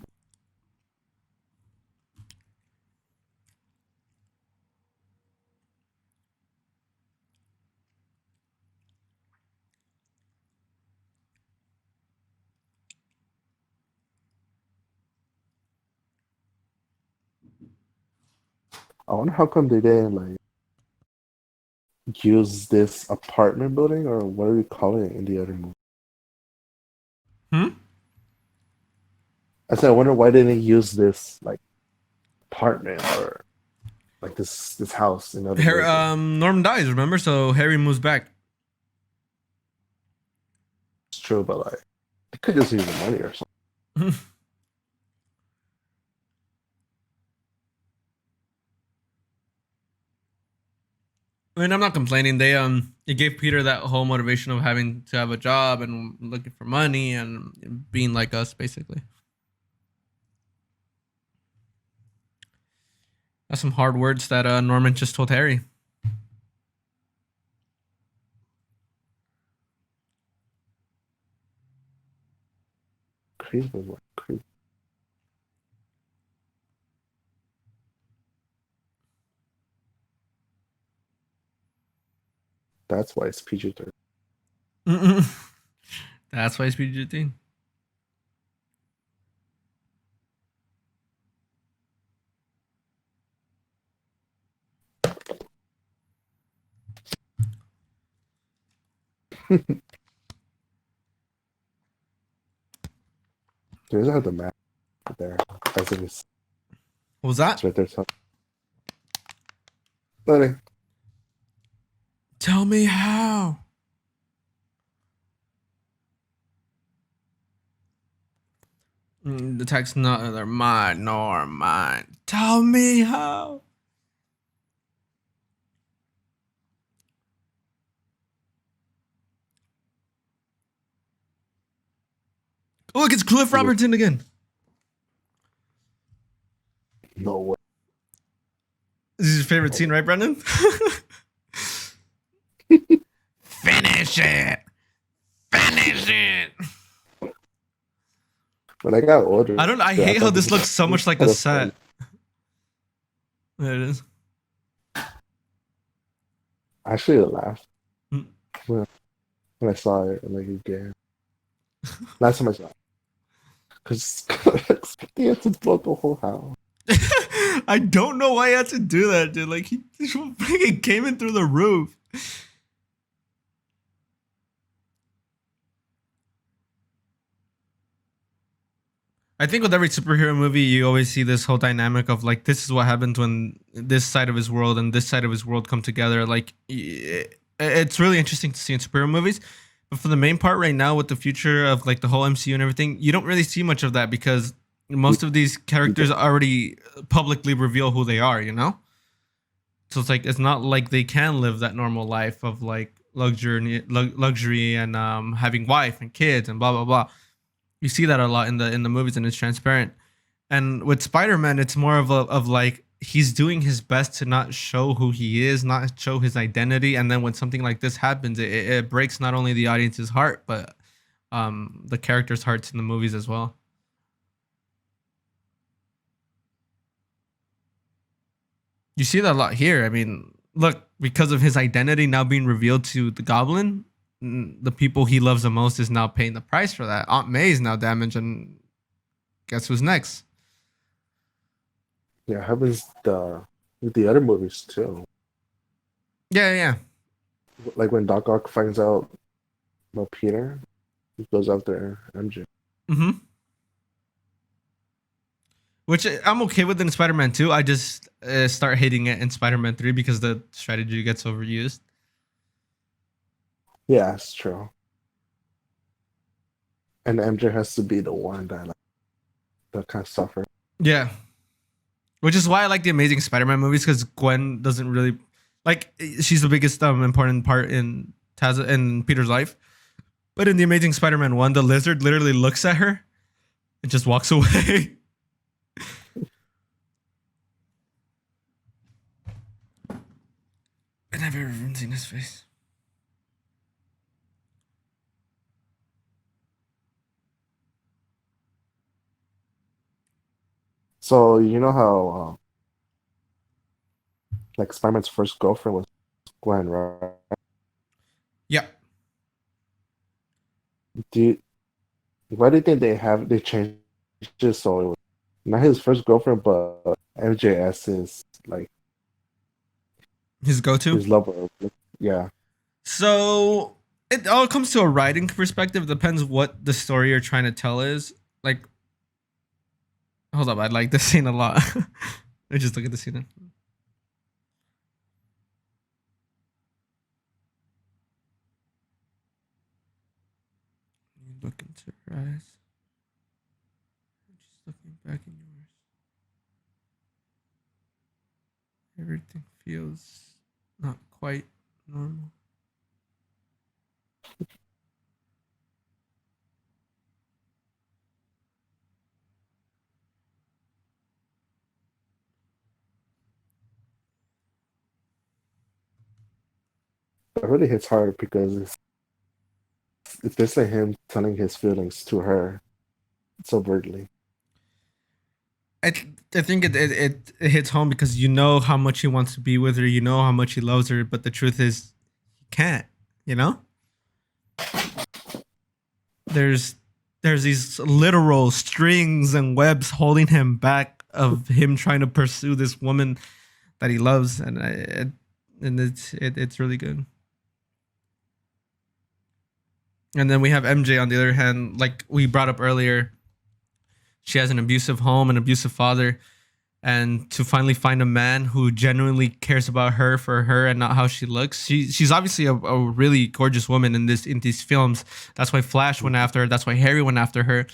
I wonder how come they didn't like use this apartment building, or what are we calling it in the other movie? Hmm? I said, I wonder why they didn't use this like apartment or like this house in other Harry, movies. Norman dies, remember? So Harry moves back. It's true, but like they could just use the money or something. I mean, I'm not complaining. It gave Peter that whole motivation of having to have a job and looking for money and being like us, basically. That's some hard words that Norman just told Harry. Creed was like Creed. That's why it's PG-13. That's why it's PG-13. There's have the map there. As it is, What was that? it's right there. So. Nothing. Tell me how. The text not either mine nor mine. Tell me how. Oh, look, it's Cliff Robertson again. No way. This is your favorite scene, right, Brendan? Finish it. Finish it. When I got older, I hate how this looks so much like a set. There it is. I actually laughed Hmm. when I saw it like again. Last time I saw it. Because he had to blow the whole house. I don't know why he had to do that, dude. Like, he freaking came in through the roof. I think with every superhero movie, you always see this whole dynamic of like, this is what happens when this side of his world and this side of his world come together. Like, it's really interesting to see in superhero movies. But for the main part right now, with the future of like the whole MCU and everything, you don't really see much of that because most of these characters already publicly reveal who they are, you know? So it's like, it's not like they can live that normal life of like luxury and having wife and kids and blah, blah, blah. You see that a lot in the movies, and it's transparent. And with Spider-Man, it's more of like he's doing his best to not show who he is, not show his identity. And then when something like this happens, it breaks not only the audience's heart, but the characters' hearts in the movies as well. You see that a lot here. I mean, look, because of his identity now being revealed to the Goblin, the people he loves the most is now paying the price for that. Aunt May is now damaged, and guess who's next? Yeah, it happens with the other movies too. Yeah. Like when Doc Ock finds out about Peter, he goes after MJ. Mm-hmm. which I'm okay with in Spider-Man 2. I just start hating it in Spider-Man 3 because the strategy gets overused. Yeah, it's true. And MJ has to be the one that like that kind of suffer. Yeah. Which is why I like the Amazing Spider-Man movies, because Gwen doesn't really like, she's the biggest important part in Peter's life. But in the Amazing Spider-Man 1, the lizard literally looks at her and just walks away. And I've ever seen his face. So you know how like Spider-Man's first girlfriend was Gwen, right? Yeah. Why do you think they changed it so it was not his first girlfriend, but MJS is like His go-to? his lover? Yeah. So it all comes to a writing perspective. Depends what the story you're trying to tell is. Like, hold up, I like this scene a lot. I just look at the scene. You look into her eyes. She's looking back in yours. Everything feels not quite normal. It really hits hard because it's basically him telling his feelings to her so overtly. I think it hits home because you know how much he wants to be with her, you know how much he loves her, but the truth is he can't, you know? There's these literal strings and webs holding him back of him trying to pursue this woman that he loves, and it's really good. And then we have MJ on the other hand, like we brought up earlier. She has an abusive home, an abusive father, and to finally find a man who genuinely cares about her for her and not how she looks. She's obviously a really gorgeous woman in these films. That's why Flash went after her. That's why Harry went after her.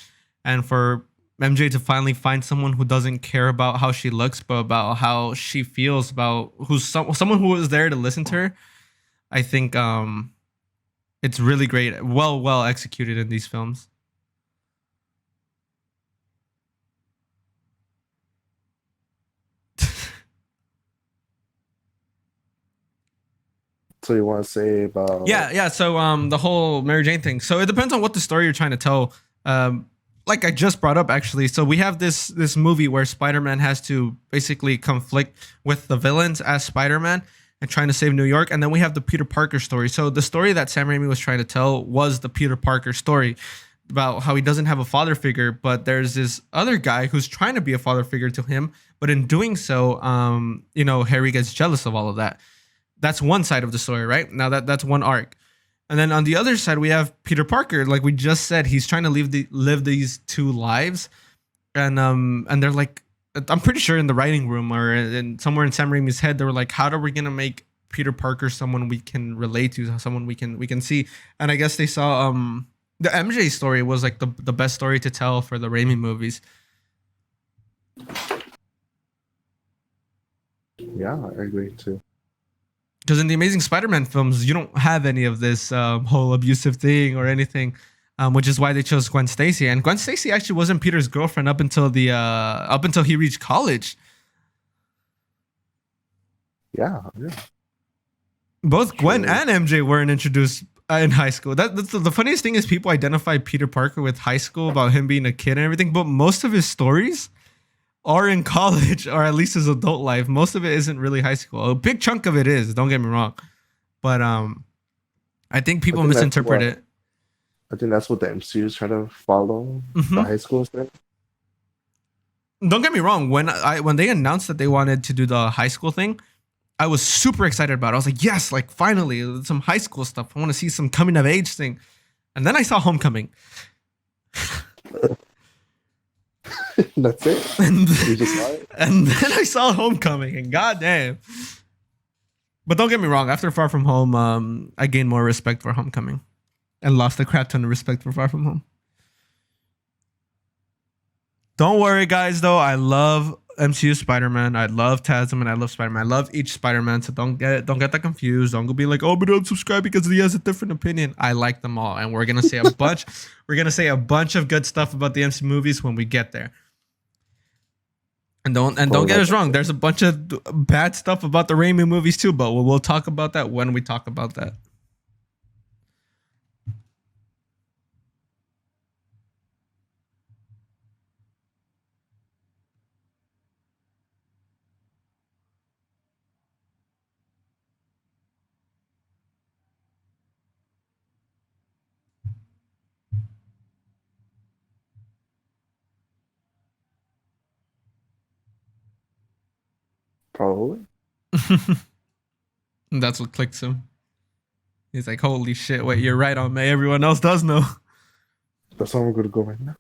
And for MJ to finally find someone who doesn't care about how she looks, but about how she feels, about someone who was there to listen to her, I think it's really great. Well executed in these films. So you want to say about Yeah. So the whole Mary Jane thing. So it depends on what the story you're trying to tell. Like I just brought up actually. So we have this movie where Spider-Man has to basically conflict with the villains as Spider-Man and trying to save New York, and then we have the Peter Parker story. So the story that Sam Raimi was trying to tell was the Peter Parker story about how he doesn't have a father figure, but there's this other guy who's trying to be a father figure to him, but in doing so, Harry gets jealous of all of that. That's one side of the story, right? Now that's one arc. And then on the other side, we have Peter Parker. Like we just said, he's trying to live these two lives, and they're like, I'm pretty sure in the writing room or somewhere in Sam Raimi's head, they were like, how are we gonna make Peter Parker someone we can relate to, someone we can see? And I guess they saw the MJ story was like the best story to tell for the Raimi movies. Yeah, I agree too. Because in the Amazing Spider-Man films, you don't have any of this whole abusive thing or anything, which is why they chose Gwen Stacy. And Gwen Stacy actually wasn't Peter's girlfriend up until he reached college. Yeah. Both Gwen and MJ weren't introduced in high school. That's the funniest thing is people identify Peter Parker with high school about him being a kid and everything, but most of his stories are in college or at least his adult life. Most of it isn't really high school. A big chunk of it is, don't get me wrong. But I think people misinterpret it. I think that's what the MCU is trying to follow, the high school thing. Don't get me wrong. When they announced that they wanted to do the high school thing, I was super excited about it. I was like, yes, like finally some high school stuff. I want to see some coming of age thing. And then I saw Homecoming. That's it. And You just saw it. and then I saw Homecoming, and goddamn. But don't get me wrong. After Far From Home, I gained more respect for Homecoming, and lost a crap ton of respect for Far From Home. Don't worry, guys. Though I love MCU Spider-Man. I love Tasm, and I love Spider-Man. I love each Spider-Man. So don't get that confused. Don't go be like, oh, but don't subscribe because he has a different opinion. I like them all, and we're gonna say a bunch. We're gonna say a bunch of good stuff about the MCU movies when we get there. And don't get us wrong. There's a bunch of bad stuff about the Raimi movies too, but we'll talk about that when we talk about that. Probably. And that's what clicks him. He's like, holy shit, wait, you're right on May. Everyone else does know. That's how I'm gonna go right now.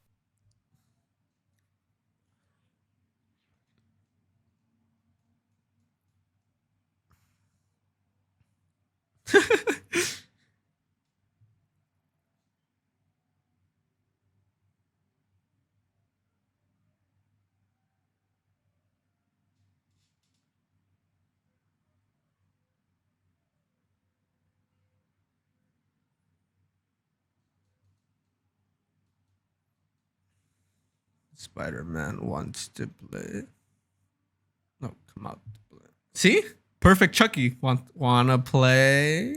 Spider-Man wants to play. No, come out to play. See? Perfect Chucky. Wanna play?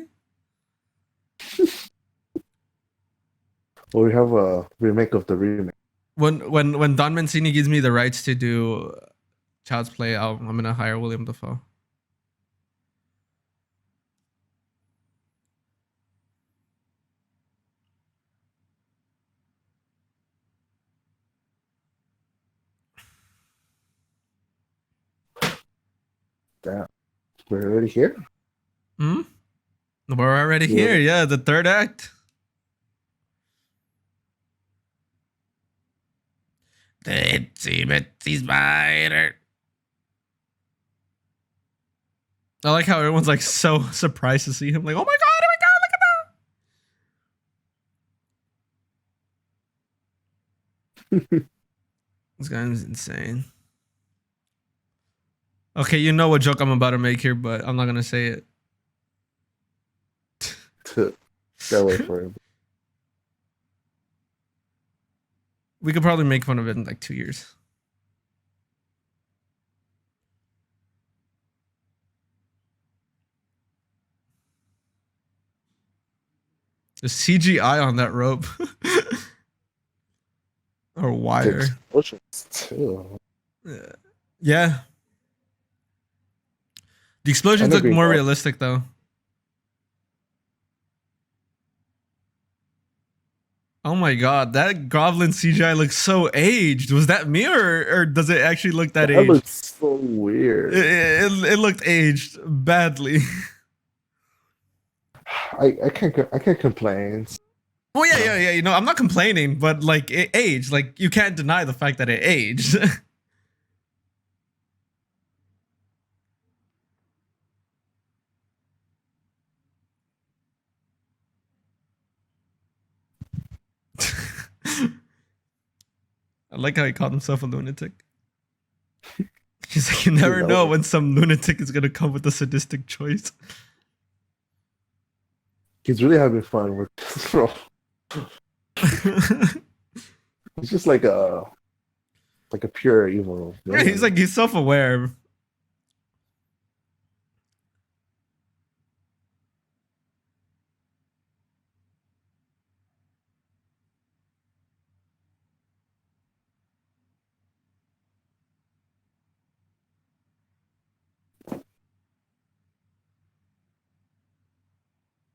Well, we have a remake of the remake. When Don Mancini gives me the rights to do Child's Play, I'm gonna hire William Dafoe. Damn. We're already here? Hmm? We're already here. Yeah, the third act. The itsy bitsy spider. I like how everyone's like so surprised to see him. Like, oh my god, look at that. This guy is insane. Okay, you know what joke I'm about to make here, but I'm not gonna say it. Gotta wait for him. We could probably make fun of it in like 2 years. The CGI on that rope. Or wire. Explosions too. Yeah. The explosions look more realistic though. Oh my god, that Goblin CGI looks so aged. Was that me or does it actually look that aged? That looks so weird. It looked aged badly. I can't complain. Oh yeah. You know, I'm not complaining, but like it aged. Like you can't deny the fact that it aged. I like how he called himself a lunatic. He's like, you never know when some lunatic is gonna come with a sadistic choice. He's really having fun with this role. He's just like a pure evil. Yeah, he's self-aware.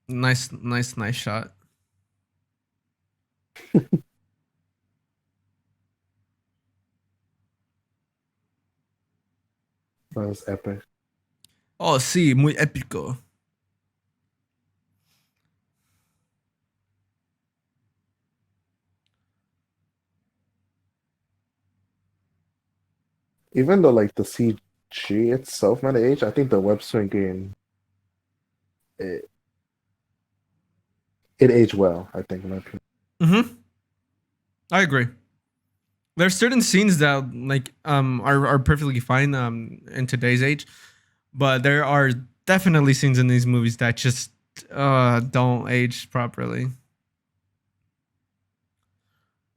Nice shot. That was epic. Oh, sí, muy épico. even though like the CG itself might age, I think the web swinging it it aged well. I think in my opinion. Mm-hmm. I agree. There's certain scenes that like are perfectly fine in today's age, but there are definitely scenes in these movies that just don't age properly.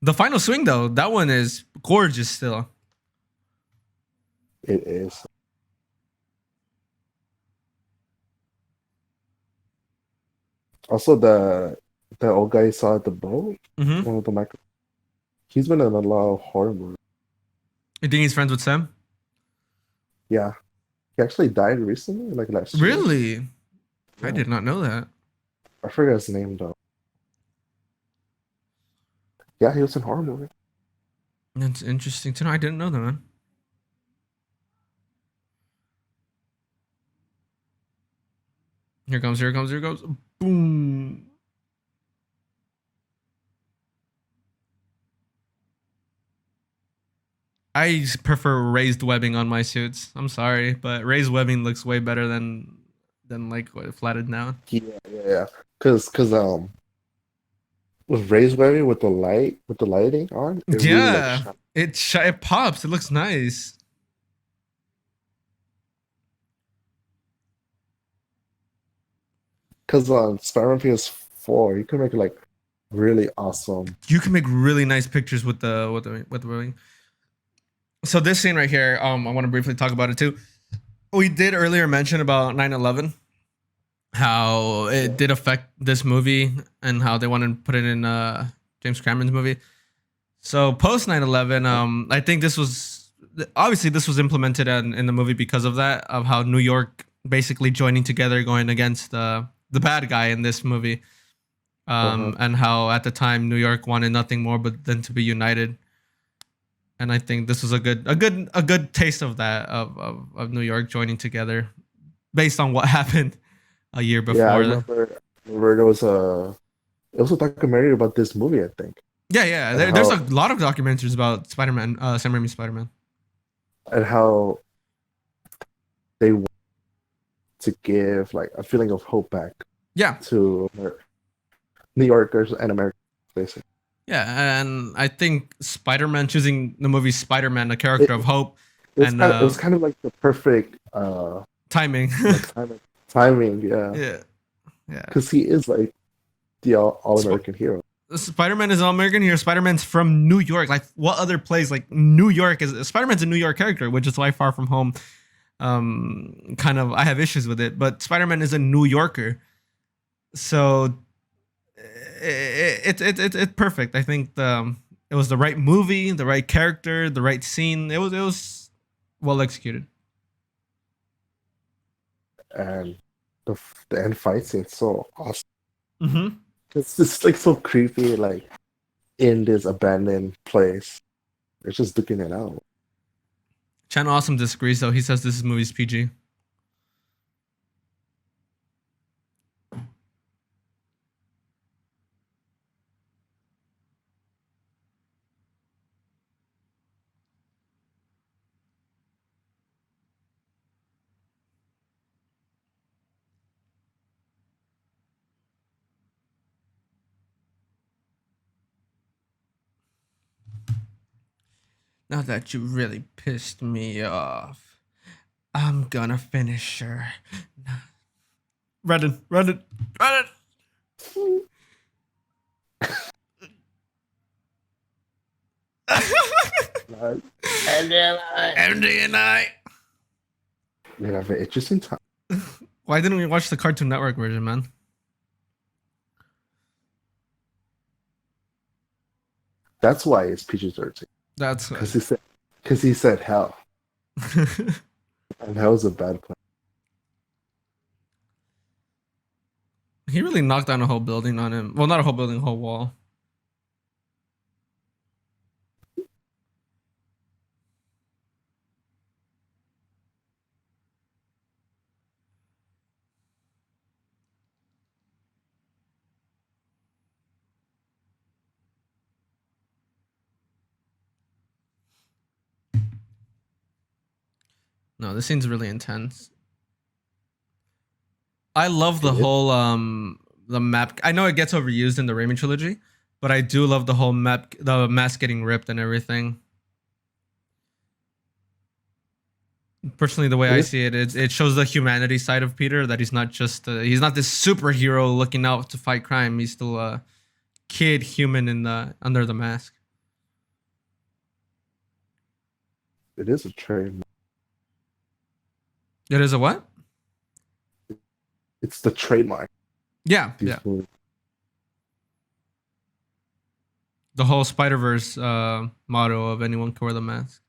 The final swing though, that one is gorgeous still. It is. Also, the old guy you saw at the boat, Mm-hmm. one with the micro. He's been in a lot of horror movies. You think he's friends with Sam? Yeah, he actually died recently, like last year. Really? I Yeah, did not know that. I forget his name though. Yeah, he was in horror movie. That's interesting to know. I didn't know that, man. Here comes, here comes, here comes. Boom. I prefer raised webbing on my suits. I'm sorry, but raised webbing looks way better than like what flatted down. Yeah. Cause with Raspberry with the lighting on, it really like Yeah, shine. it pops. It looks nice. Cause on Spider-Man PS4, you can make like really awesome. You can make really nice pictures with the webbing. So this scene right here, I want to briefly talk about it too. We did earlier mention about 9/11, how it Yeah. did affect this movie and how they wanted to put it in James Cameron's movie. So post 9/11, I think this was obviously this was implemented in the movie because of that, of how New York basically joining together, going against the bad guy in this movie, Uh-huh. and how at the time New York wanted nothing more but than to be united. And I think this was a good taste of that of New York joining together based on what happened a year Yeah, before. remember it was a documentary about this movie, I think. Yeah, yeah. And There's a how lot of documentaries about Spider-Man, Sam Raimi Spider-Man. and how they want to give like a feeling of hope back Yeah, to New Yorkers and Americans, basically. yeah, and I think Spider-Man choosing the movie Spider-Man, a It, character of hope and it was kind of like the perfect timing. like timing, yeah. Yeah, yeah. Because he is like the all American hero. Spider-Man is all American here. Spider-Man's from New York. Like, what other place? Like, New York is Spider-Man's a New York character, which is why Far From Home, kind of I have issues with it. But Spider-Man is a New Yorker, so it's perfect. I think it was the right movie, the right character, the right scene. It was well executed. And the end fight scene's so awesome. Mm-hmm. It's just like so creepy, like in this abandoned place. They're just looking it out. Chan Awesome disagrees though. He says this movie's PG. Now that you really pissed me off, I'm gonna finish her. Redden, Redden, Redden. Like, and then MD and I. they have an interesting time. Why didn't we watch the Cartoon Network version, man? That's why it's PG-13. That's Because he said hell, and hell's a bad place. he really knocked down a whole building on him. Well, not a whole building, a whole wall. No, this scene's really intense. I love the It is. whole the map. I know it gets overused in the Raimi trilogy, but I do love the whole map, the mask getting ripped and everything. Personally, the way It I is. see it, it shows the humanity side of Peter, that he's not this superhero looking out to fight crime. He's still a kid human in the under the mask. It is a train. It is a what? It's the trademark. Yeah, These yeah. movies. The whole Spider Verse motto of anyone can wear the mask.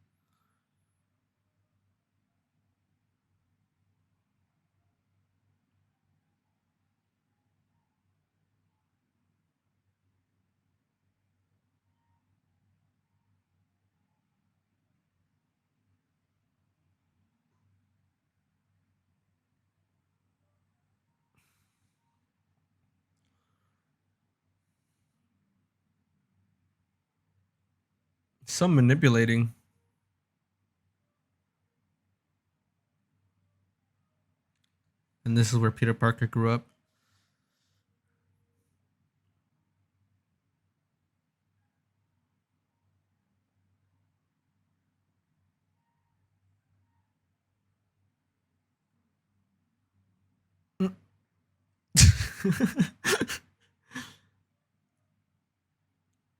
Some manipulating. And this is where Peter Parker grew up.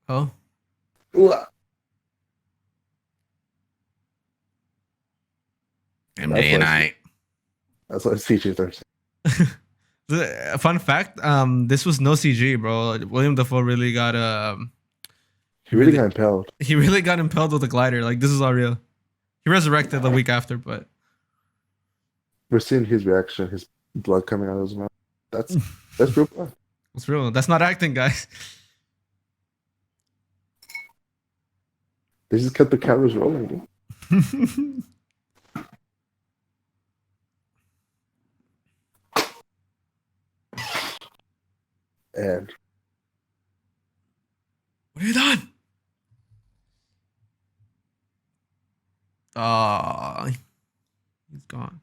Oh. Ooh, MJ and I. that's why it's PG-13. Fun fact, this was no CG, bro. William Dafoe really got He really got impaled. he really got impaled with a glider. Like, this is all real. He resurrected the week after, but We're seeing his reaction, his blood coming out of his mouth. That's real blood. it's real. That's not acting, guys. They just kept the cameras rolling. Dude. And What have you done? Ah, he's gone.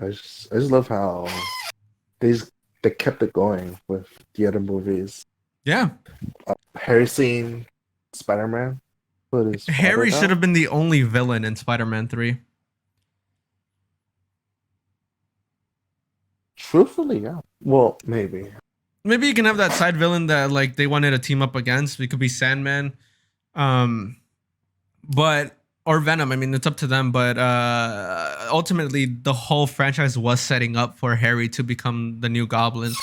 I just love how they kept it going with the other movies. Yeah, Harry seeing Spider-Man put his Harry father should have down. been the only villain in Spider-Man 3. Truthfully, yeah. Well, maybe. Maybe you can have that side villain that like they wanted to team up against. It could be Sandman, um, but or Venom. I mean, it's up to them. But ultimately, the whole franchise was setting up for Harry to become the new Goblin.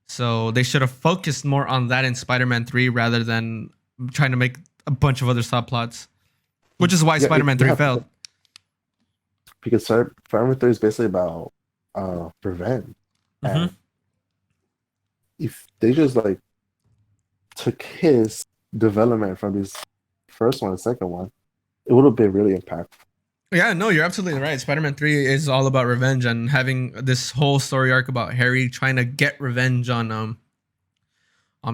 So they should have focused more on that in Spider-Man 3 rather than trying to make a bunch of other subplots. Which is why Yeah, Spider-Man 3 failed. because Spider-Man 3 is basically about revenge. Mm-hmm. And if they just like took his development from this first one and second one, it would have been really impactful. Yeah, no, you're absolutely right. Spider-Man 3 is all about revenge, and having this whole story arc about Harry trying to get revenge on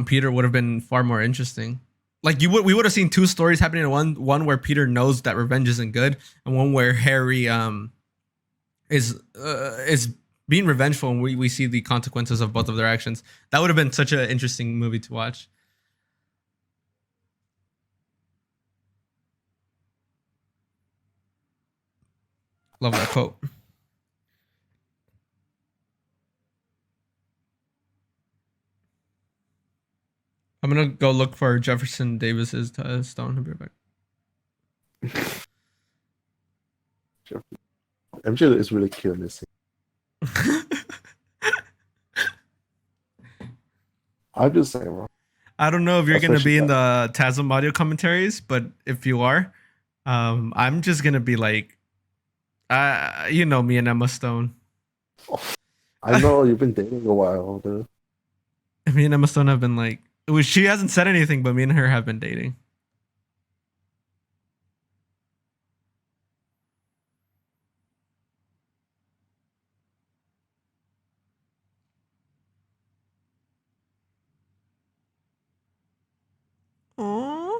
Peter would have been far more interesting. Like we would have seen two stories happening in one where Peter knows that revenge isn't good, and one where Harry is being revengeful, and we see the consequences of both of their actions. That would have been such an interesting movie to watch. Love that quote. I'm gonna go look for Jefferson Davis's stone. I'll be right back. MJ is really cute in this scene. I'm just saying, bro. I don't know if you're That's where gonna she be in got. the TASM audio commentaries, but if you are, I'm just gonna be like, you know me and Emma Stone. I know you've been dating a while, dude. Me and Emma Stone have been like, she hasn't said anything, but me and her have been dating. Aww.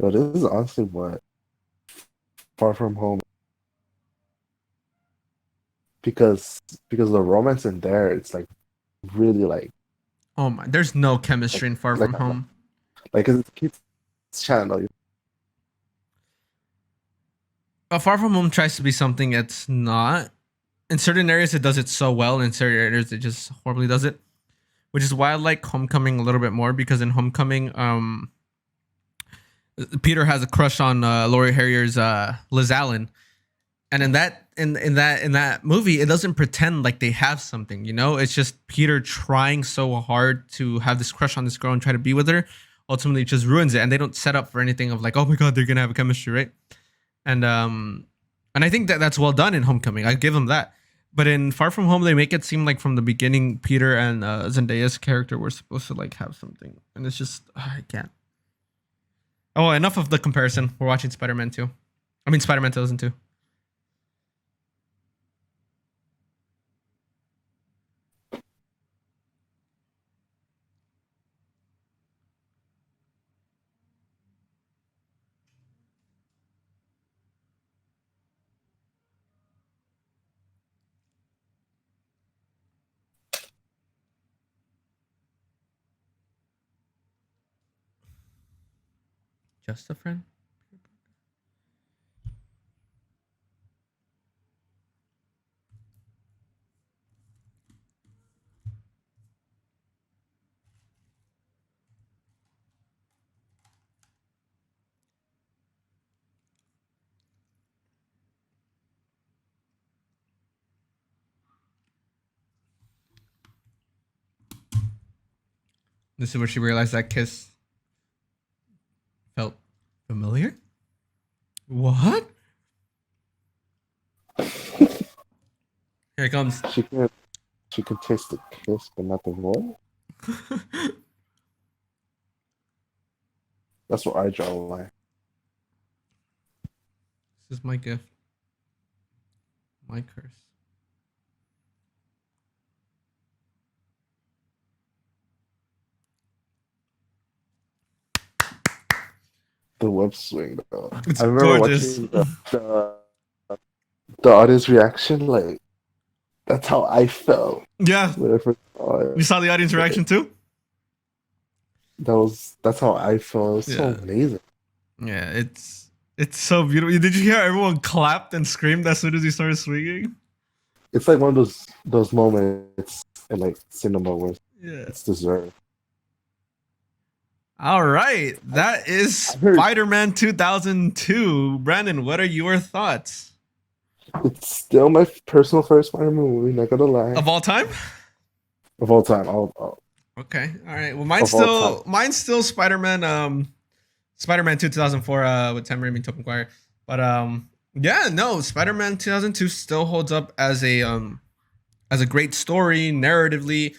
Yo, this is honestly what Far From Home because the romance in there, it's like really Oh my, there's no chemistry in Far like From Home. it's a kids channel. Far From Home tries to be something it's not. In certain areas, it does it so well. In certain areas, it just horribly does it. Which is why I like Homecoming a little bit more, because in Homecoming, Peter has a crush on Lori Harrier's Liz Allen, and in that movie, it doesn't pretend like they have something. You know, it's just Peter trying so hard to have this crush on this girl and try to be with her. Ultimately, it just ruins it, and they don't set up for anything of like, oh my god, they're gonna have a chemistry, right? And I think that that's well done in Homecoming. I give them that. But in Far From Home, they make it seem like from the beginning, Peter and Zendaya's character were supposed to like have something, and it's just I can't. Oh, enough of the comparison. We're watching Spider-Man 2. I mean, Spider-Man 2002. Just a friend. This is where she realized that kiss felt familiar. What? Here it comes. She can taste the kiss, but not the voice. That's what I draw a line. This is my gift. My curse. The web swing, though. It's I remember gorgeous. watching the audience reaction. Like that's how I felt Yeah. when I first saw it. You saw the audience reaction too? That's how I felt. It was so Yeah. amazing. Yeah, it's so beautiful. Did you hear everyone clapped and screamed as soon as he started swinging? It's like one of those moments in like cinema where Yeah. it's deserved. All right. That is Spider-Man 2002. Brandon, what are your thoughts? It's still my personal first Spider-Man movie. Not gonna lie. Of all time? Of all time. Okay. All right. Well, Of all time. mine's still Spider-Man 2 2004 with Sam Raimi and Tobey Maguire. But yeah, no, Spider-Man 2002 still holds up as a great story narratively.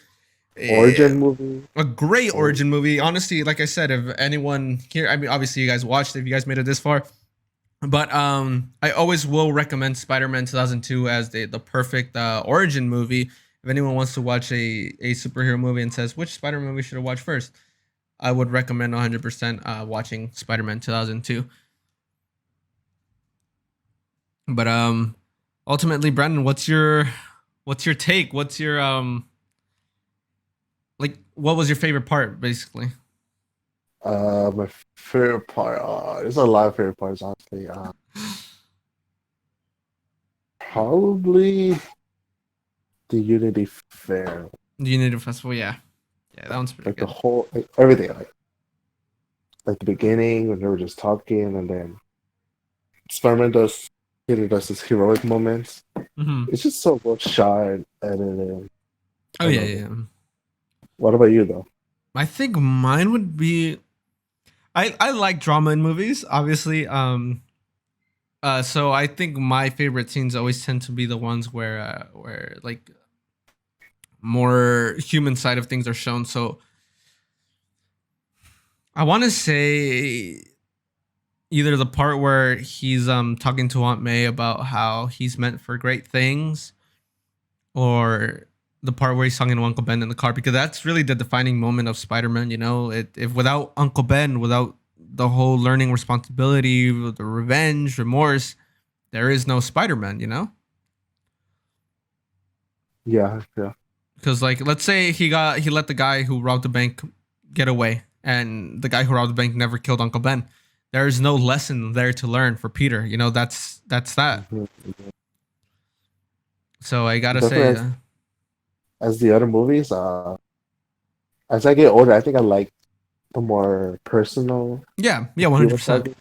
Origin movie. A great origin movie. Honestly, like I said, if anyone here, I mean, obviously you guys watched it, if you guys made it this far. But I always will recommend Spider-Man 2002 as the perfect origin movie. If anyone wants to watch a superhero movie and says, which Spider-Man movie should I watch first? I would recommend 100% watching Spider-Man 2002. But ultimately, Brandon, what's your take? What's your like what was your favorite part basically? My favorite part. There's a lot of favorite parts, honestly. Probably the Unity Fair. The Unity Festival, yeah. Yeah, that one's pretty Like good. the whole, like everything, like the beginning when they were just talking, and then Spider-Man Peter does his heroic moments. Mm-hmm. It's just so well shot and edited. Oh yeah. What about you though? I think mine would be. I like drama in movies, obviously. So I think my favorite scenes always tend to be the ones where like more human side of things are shown. So I want to say either the part where he's talking to Aunt May about how he's meant for great things, or the part where he's talking to Uncle Ben in the car, because that's really the defining moment of Spider-Man. You know, if without Uncle Ben, without the whole learning responsibility, the revenge, remorse, there is no Spider-Man, you know? Yeah, yeah. Because like, let's say he let the guy who robbed the bank get away, and the guy who robbed the bank never killed Uncle Ben. There is no lesson there to learn for Peter. You know, that's that. Mhm. So I gotta Definitely, say, as the other movies, as I get older, I think I like the more personal yeah, 100%. cinematography.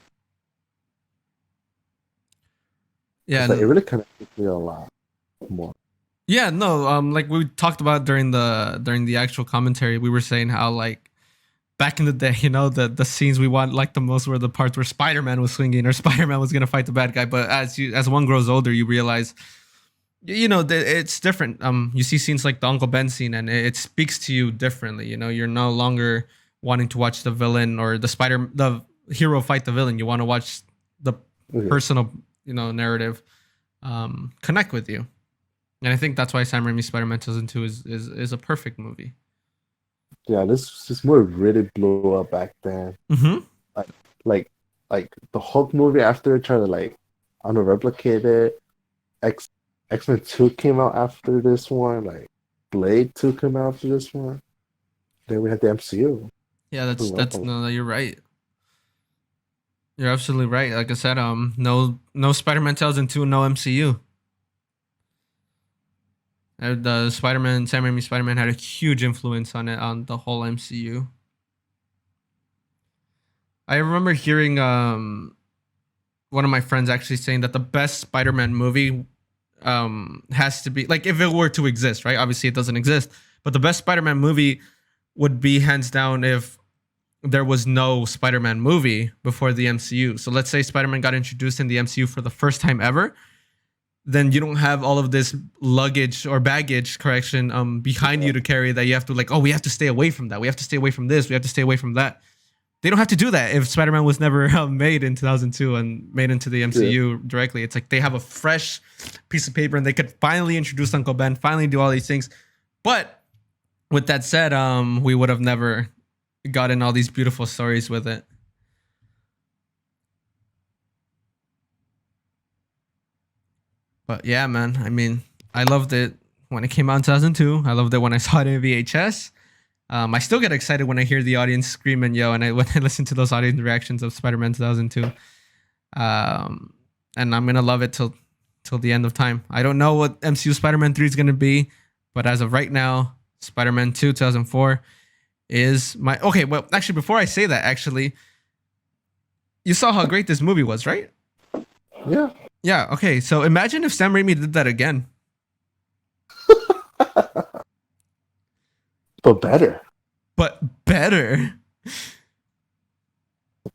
Yeah, Because like, it really connects with me a lot more. yeah, no, like we talked about during the actual commentary, we were saying how like back in the day, you know, the scenes we want like the most were the parts where Spider-Man was swinging or Spider-Man was gonna fight the bad guy. But as one grows older, you realize, you know, it's different. You see scenes like the Uncle Ben scene, and it speaks to you differently. You know, you're no longer wanting to watch the villain or the hero fight the villain. You want to watch the Yeah, personal, you know, narrative connect with you. And I think that's why Sam Raimi's Spider-Man 2002 is a perfect movie. yeah. This movie really blew up back then. Mm-hmm. Like, like, like the Hulk movie after it tried to like, I don't know, replicate it. X-Men 2 came out after this one. Like, Blade 2 came out after this one. Then we had the MCU. Yeah, Blew up a lot. no, you're right. You're absolutely right. Like I said, no Spider-Man 2002, no MCU. The Sam Raimi Spider-Man had a huge influence on the whole MCU. I remember hearing one of my friends actually saying that the best Spider-Man movie has to be like if it were to exist, right? Obviously, it doesn't exist, but the best Spider-Man movie would be hands down if there was no Spider-Man movie before the MCU. So let's say Spider-Man got introduced in the MCU for the first time ever, then you don't have all of this luggage or baggage correction behind you to carry that you have to like, oh, we have to stay away from that. We have to stay away from this. We have to stay away from that. They don't have to do that if Spider-Man was never made in 2002 and made into the MCU directly. It's like they have a fresh piece of paper and they could finally introduce Uncle Ben, finally do all these things. But with that said, we would have never gotten all these beautiful stories with it. But yeah, man, I mean, I loved it when it came out in 2002. I loved it when I saw it in VHS. I still get excited when I hear the audience scream and yell, and when I listen to those audience reactions of Spider-Man 2002. And I'm gonna love it till the end of time. I don't know what MCU Spider-Man 3 is gonna be, but as of right now, Spider-Man 2 2004 is my okay. Well, actually, before I say that, actually, you saw how great this movie was, right? Yeah. Yeah. Okay. So imagine if Sam Raimi did that again. But better. But better.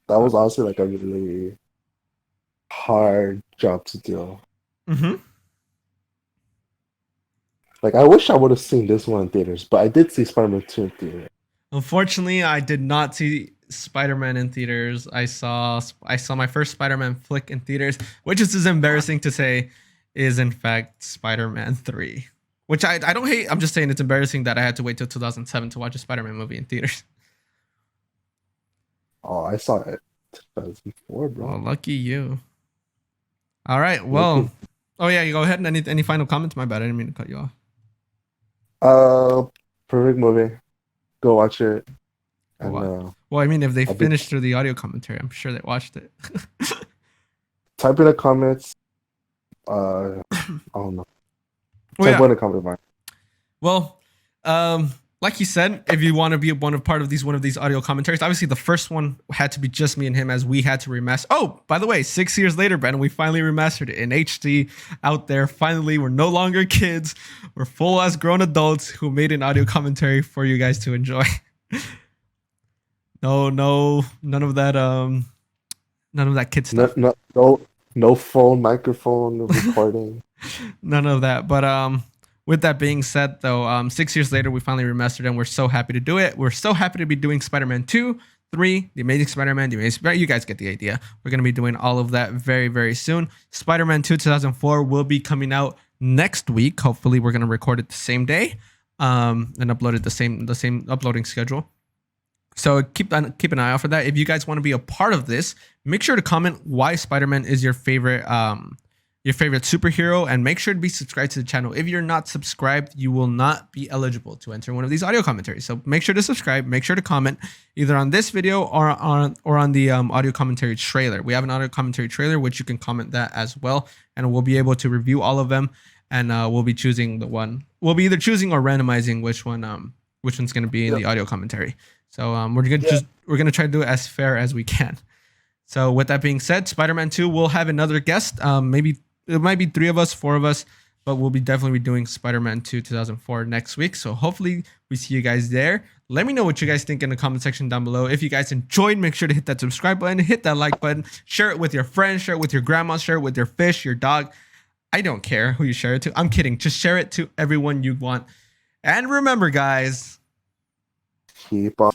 That was honestly like a really hard job to do. Mm-hmm. Like I wish I would have seen this one in theaters, but I did see Spider-Man 2 in theaters. Unfortunately, I did not see Spider-Man in theaters. I saw my first Spider-Man flick in theaters, which is as embarrassing to say is in fact Spider-Man 3. Which I don't hate. I'm just saying it's embarrassing that I had to wait till 2007 to watch a Spider-Man movie in theaters. Oh, I saw it 2004, bro. Well, lucky you. All right. Well, oh yeah, you go ahead. And any final comments? My bad. I didn't mean to cut you off. Perfect movie. Go watch it. And, well, I mean, if they finished through the audio commentary, I'm sure they watched it. Type in the comments. I don't know. Type in the comments. Well, like you said, if you want to be one of these audio commentaries, obviously the first one had to be just me and him as we had to remaster. Oh, by the way, 6 years later, Brandon, we finally remastered it in HD out there. Finally, we're no longer kids. We're full as grown adults who made an audio commentary for you guys to enjoy. No, none of that kid stuff. No phone, microphone, recording. None of that. But with that being said, though, 6 years later, we finally remastered and we're so happy to do it. We're so happy to be doing Spider-Man 2, 3, The Amazing Spider-Man, you guys get the idea. We're going to be doing all of that very, very soon. Spider-Man 2 2004 will be coming out next week. Hopefully, we're going to record it the same day and upload it the same uploading schedule. So keep an eye out for that. If you guys want to be a part of this, make sure to comment why Spider-Man is your favorite superhero, and make sure to be subscribed to the channel. If you're not subscribed, you will not be eligible to enter one of these audio commentaries. So make sure to subscribe, make sure to comment either on this video or on the audio commentary trailer. We have an audio commentary trailer which you can comment that as well, and we'll be able to review all of them, and we'll be choosing the one. We'll be either choosing or randomizing which one's going to be in the audio commentary. So we're gonna try to do it as fair as we can. So with that being said, Spider-Man 2 will have another guest. Maybe it might be 3 of us, 4 of us, but we'll be definitely doing Spider-Man 2 2004 next week. So hopefully we see you guys there. Let me know what you guys think in the comment section down below. If you guys enjoyed, make sure to hit that subscribe button, hit that like button, share it with your friends, share it with your grandma, share it with your fish, your dog. I don't care who you share it to. I'm kidding. Just share it to everyone you want. And remember, guys, keep on.